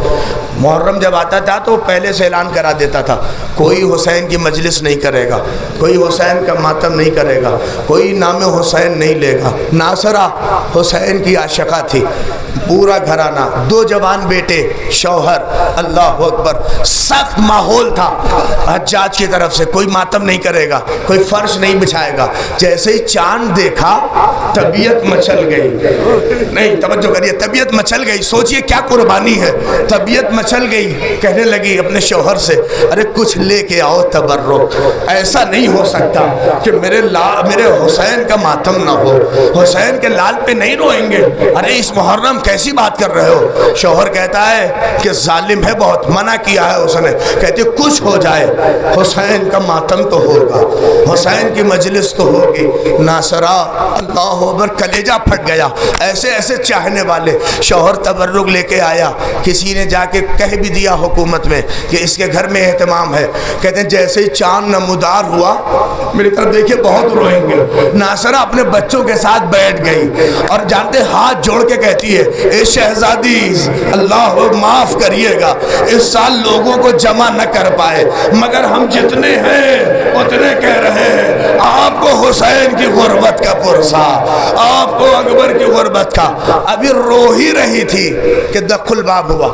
محرم جب آتا تھا تو پہلے سے اعلان کرا دیتا تھا، کوئی حسین کی مجلس نہیں کرے گا، کوئی حسین کا ماتم نہیں کرے گا، کوئی نام حسین نہیں لے گا۔ ناصرہ حسین کی عاشقہ تھی، پورا گھرانہ، 2 جوان بیٹے، شوہر، اللہ اکبر، سخت ماحول تھا حجاج کی طرف سے، کوئی ماتم نہیں کرے گا، کوئی فرش نہیں بچھائے گا۔ جیسے ہی چاند دیکھا طبیعت مچل گئی، نہیں توجہ کریے، طبیعت مچل گئی، سوچئے کیا قربانی ہے، طبیعت مچل گئی، کہنے لگی اپنے شوہر سے ارے کچھ لے کے آؤ تبرک، ایسا نہیں ہو سکتا کہ میرے حسین کا ماتم نہ ہو، حسین کے لال پہ نہیں روئیں گے، ارے اس محرم کیسی بات کر رہے ہو؟ شوہر کہتا ہے کہ ظالم ہے بہت، منع کیا ہے اس نے، کہتے کچھ ہو جائے حسین کا ماتم تو ہوگا، حسین کی مجلس تو ہوگی۔ ناصرہ اللہ اکبر کلیجہ پھٹ گیا، ایسے ایسے چاہنے والے، شوہر تبرک لے کے آیا، کسی نے جا کے کہہ بھی دیا حکومت میں کہ اس کے گھر میں اہتمام ہے، کہتے ہیں جیسے ہی چاند نمودار ہوا میری طرف دیکھیں بہت روئیں گے، ناصرہ اپنے بچوں کے ساتھ بیٹھ گئی اور جانتے ہاتھ جوڑ کے کہتی ہے اے شہزادی اللہ معاف کریے گا، اس سال لوگوں کو جمع نہ کر پائے مگر ہم جتنے ہیں اتنے کہہ رہے ہیں آپ کو حسین کی غربت کا پرسا، آپ کو اکبر کی غربت کا۔ ابھی رو ہی رہی تھی کہ دخل الباب ہوا،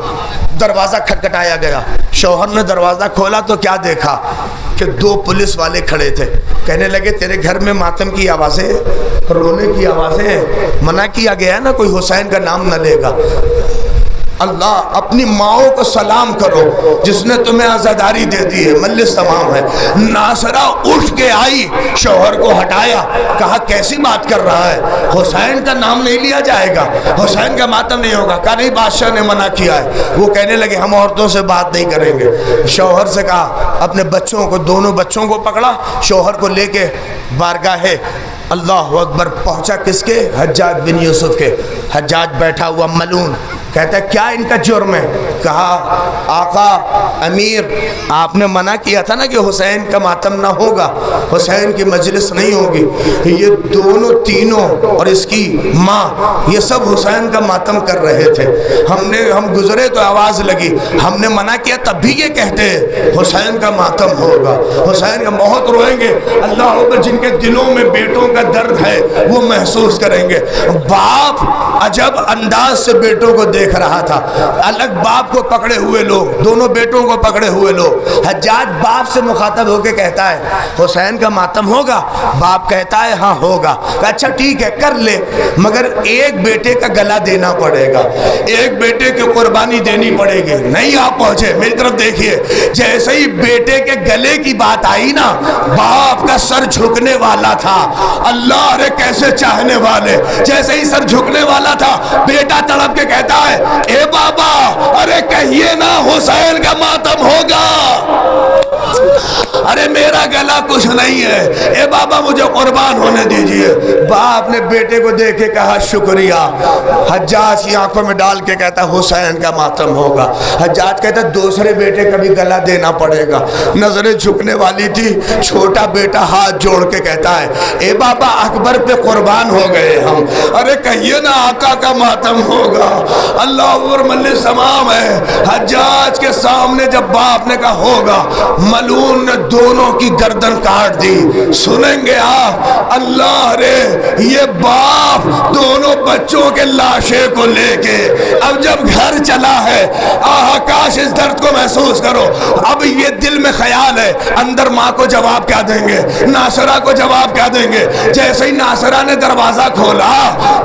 دروازہ کھٹکھٹایا گیا، شوہر نے دروازہ کھولا تو کیا دیکھا کہ 2 پولیس والے کھڑے تھے، کہنے لگے تیرے گھر میں ماتم کی آوازیں، رونے کی آوازیں، منع کیا گیا ہے نا کوئی حسین کا نام نہ لے گا۔ اللہ اپنی ماؤں کو سلام کرو جس نے تمہیں عزاداری دے دی ہے، مجلس تمام ہے۔ ناصرہ اٹھ کے آئی، شوہر کو ہٹایا، کہا کیسی بات کر رہا ہے، حسین کا نام نہیں لیا جائے گا، حسین کا ماتم نہیں ہوگا، کہا نہیں بادشاہ نے منع کیا ہے۔ وہ کہنے لگے ہم عورتوں سے بات نہیں کریں گے۔ شوہر سے کہا، اپنے بچوں کو، دونوں بچوں کو پکڑا، شوہر کو لے کے بارگاہ اللہ اکبر پہنچا، کس کے؟ حجاج بن یوسف کے۔ حجاج بیٹھا ہوا ملون، کہتا ہے کیا ان کا جرم ہے؟ کہا آقا امیر آپ نے منع کیا تھا نا کہ حسین کا ماتم نہ ہوگا، حسین کی مجلس نہیں ہوگی، یہ دونوں تینوں اور اس کی ماں یہ سب حسین کا ماتم کر رہے تھے، ہم گزرے تو آواز لگی، ہم نے منع کیا تب بھی یہ کہتے ہیں حسین کا ماتم ہوگا، حسین کا بہت روئیں گے۔ اللہ اکبر، جن کے دلوں میں بیٹوں کا درد ہے وہ محسوس کریں گے۔ باپ عجب انداز سے بیٹوں کو دیکھ رہا تھا، الگ باپ کو پکڑے ہوئے لوگ، دونوں بیٹوں کو پکڑے ہوئے لوگ۔ حجاج باپ سے مخاطب ہو کے کہتا ہے حسین کا ماتم ہوگا؟ باپ کہتا ہے ہاں ہوگا۔ اچھا ٹھیک ہے کر لے، مگر ایک بیٹے کا گلا دینا پڑے گا، ایک بیٹے کی قربانی دینی پڑے گی۔ نہیں آپ پہنچے، میری طرف دیکھیے، جیسے ہی بیٹے کے گلے کی بات آئی نا، باپ کا سر جھکنے والا تھا۔ اللہ رے کیسے چاہنے والے، جیسے ہی سر جھکنے والا تھا، بیٹا تڑپ کے کہتا ہے اے بابا ارے کہیے نا حسین کا ماتم ہوگا۔ ارے میرا گلا کچھ نہیں ہے، اے بابا مجھے قربان ہونے دیجئے۔ باپ نے بیٹے کو دیکھ کے کہا شکریہ۔ حجاج کی آنکھوں میں ڈال کے کہتا حسین کا ماتم ہوگا۔ حجاج کہتا دوسرے بیٹے کا بھی گلا دینا پڑے گا۔ نظریں جھکنے والی تھی، چھوٹا بیٹا ہاتھ جوڑ کے کہتا ہے اے بابا اکبر پہ قربان ہو گئے ہم، ارے کہیے نا آقا کا ماتم ہوگا۔ اللہ اکبر ملِ سمام ہے۔ حجاج کے سامنے جب باپ نے کہا ہوگا، ملعون نے دونوں کی گردن کاٹ دی۔ سنیں گے آپ، اللہ رے یہ باپ دونوں بچوں کے لاشے کو لے کے اب جب گھر چلا ہے، آہا کاش اس درد کو محسوس کرو۔ اب یہ دل میں خیال ہے اندر ماں کو جواب کیا دیں گے، ناصرہ کو جواب کیا دیں گے۔ جیسے ہی ناصرہ نے دروازہ کھولا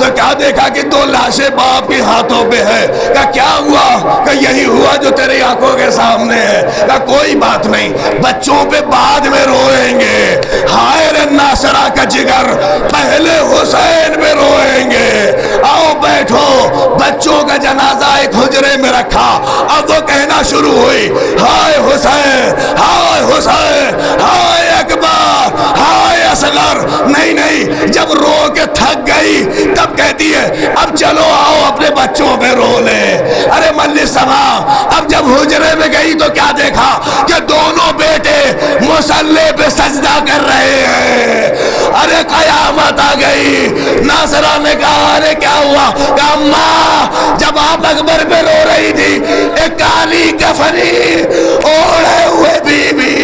تو کیا دیکھا کہ دو لاشیں باپ کے ہاتھوں پہ ہے۔ کہا کیا ہوا؟ کہ یہی ہوا جو تیری آنکھوں کے سامنے ہے۔ کہا کوئی بات نہیں، بچوں پہ بعد میں روئیں گے۔ ہائے رے ناصرہ کا جگر، پہلے حسین پہ روئیں گے۔ آؤ بیٹھو۔ بچوں کا جنازہ ایک حجرے میں رکھا، اب وہ کہنا شروع ہوئی ہائے حسین، ہائے حسین، ہائے اکبر، ہائے اصغر۔ نہیں، جب رو کے تھک گئی تب کہتی ہے اب چلو آؤ اپنے بچوں پہ رو لے۔ ارے ملِ سما، اب جب حجرے میں گئی تو کیا دیکھا کہ دونوں بیٹے مصلی پہ سجدہ کر رہے ہیں۔ ارے قیامت آ گئی۔ ناصرہ نے کہا ارے کیا ہوا؟ کہا اماں جب آپ اکبر پہ رو رہی تھی، ایک کالی کفنی اوڑے ہوئے بی بی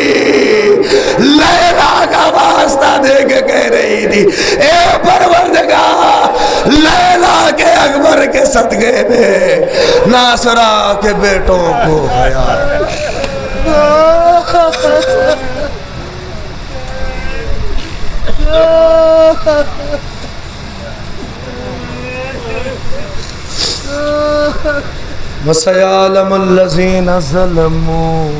لیلا کا واسطہ دے کے کہہ رہی تھی اے پروردگار، لیلا کے اکبر کے صدقے میں ناصرہ کے بیٹوں کو حیا۔ وَسَيَعْلَمُ الَّذِينَ ظَلَمُوا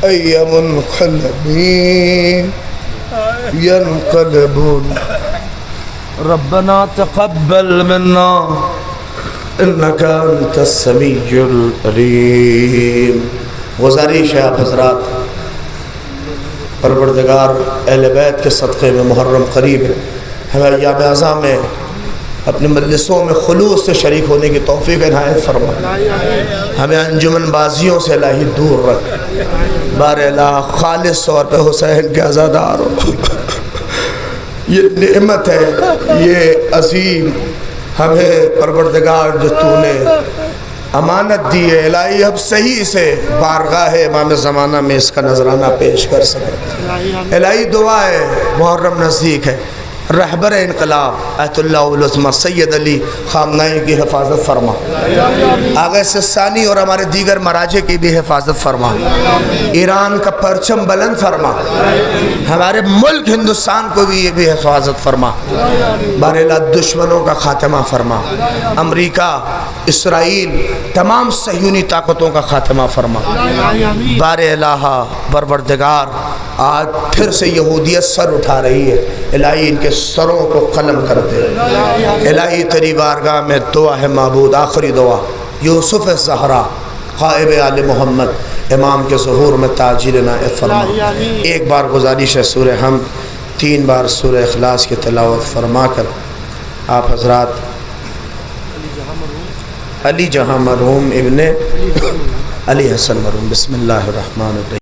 أَيَّ مُنْقَلَبٍ يَنْقَلِبُونَ رَبَّنَا تَقَبَّلْ مِنَّا إِنَّكَ أَنْتَ السَّمِيعُ الْعَلِيمُ۔ گزارش ہے آپ حضرات، پروردگار اہل بیت کے صدقے میں محرم قریب ہے، ہمیں ایام اعظام میں اپنے مجلسوں میں خلوص سے شریک ہونے کی توفیق عنایت فرما، ہمیں انجمن بازیوں سے الہی دور رکھ، بار الہ خالص طور پہ حسین کے عزادار ہو۔ یہ نعمت ہے، یہ عظیم ہمیں پروردگار جو تو نے امانت دی ہے، الہی اب صحیح سے بارگاہ امام زمانہ میں اس کا نذرانہ پیش کر سکے۔ الہی دعا ہے، محرم نزدیک ہے، رہبر انقلاب آیت اللہ العظمہ سید علی خامنہئی کی حفاظت فرما، آغا سستانی اور ہمارے دیگر مراجع کی بھی حفاظت فرما، ایران کا پرچم بلند فرما، ہمارے ملک ہندوستان کو بھی یہ بھی حفاظت فرما، بار اللہ دشمنوں کا خاتمہ فرما، امریکہ، اسرائیل، تمام صہیونی طاقتوں کا خاتمہ فرما، بار الہ پروردگار آج پھر سے یہودیت سر اٹھا رہی ہے، الہی ان کے سروں کو قلم کر دے۔ الہی تیری بارگاہ میں دعا ہے معبود، آخری دعا یوسف زہرا قائب آل محمد امام کے ظہور میں تاجیل عنایت فرما۔ ایک بار گزارش ہے سورہ حمد، 3 بار سورہ اخلاص کی تلاوت فرما کر آپ حضرات علی جہاں مرحوم ابن علی حسن مرحوم بسم اللہ الرحمن الرحیم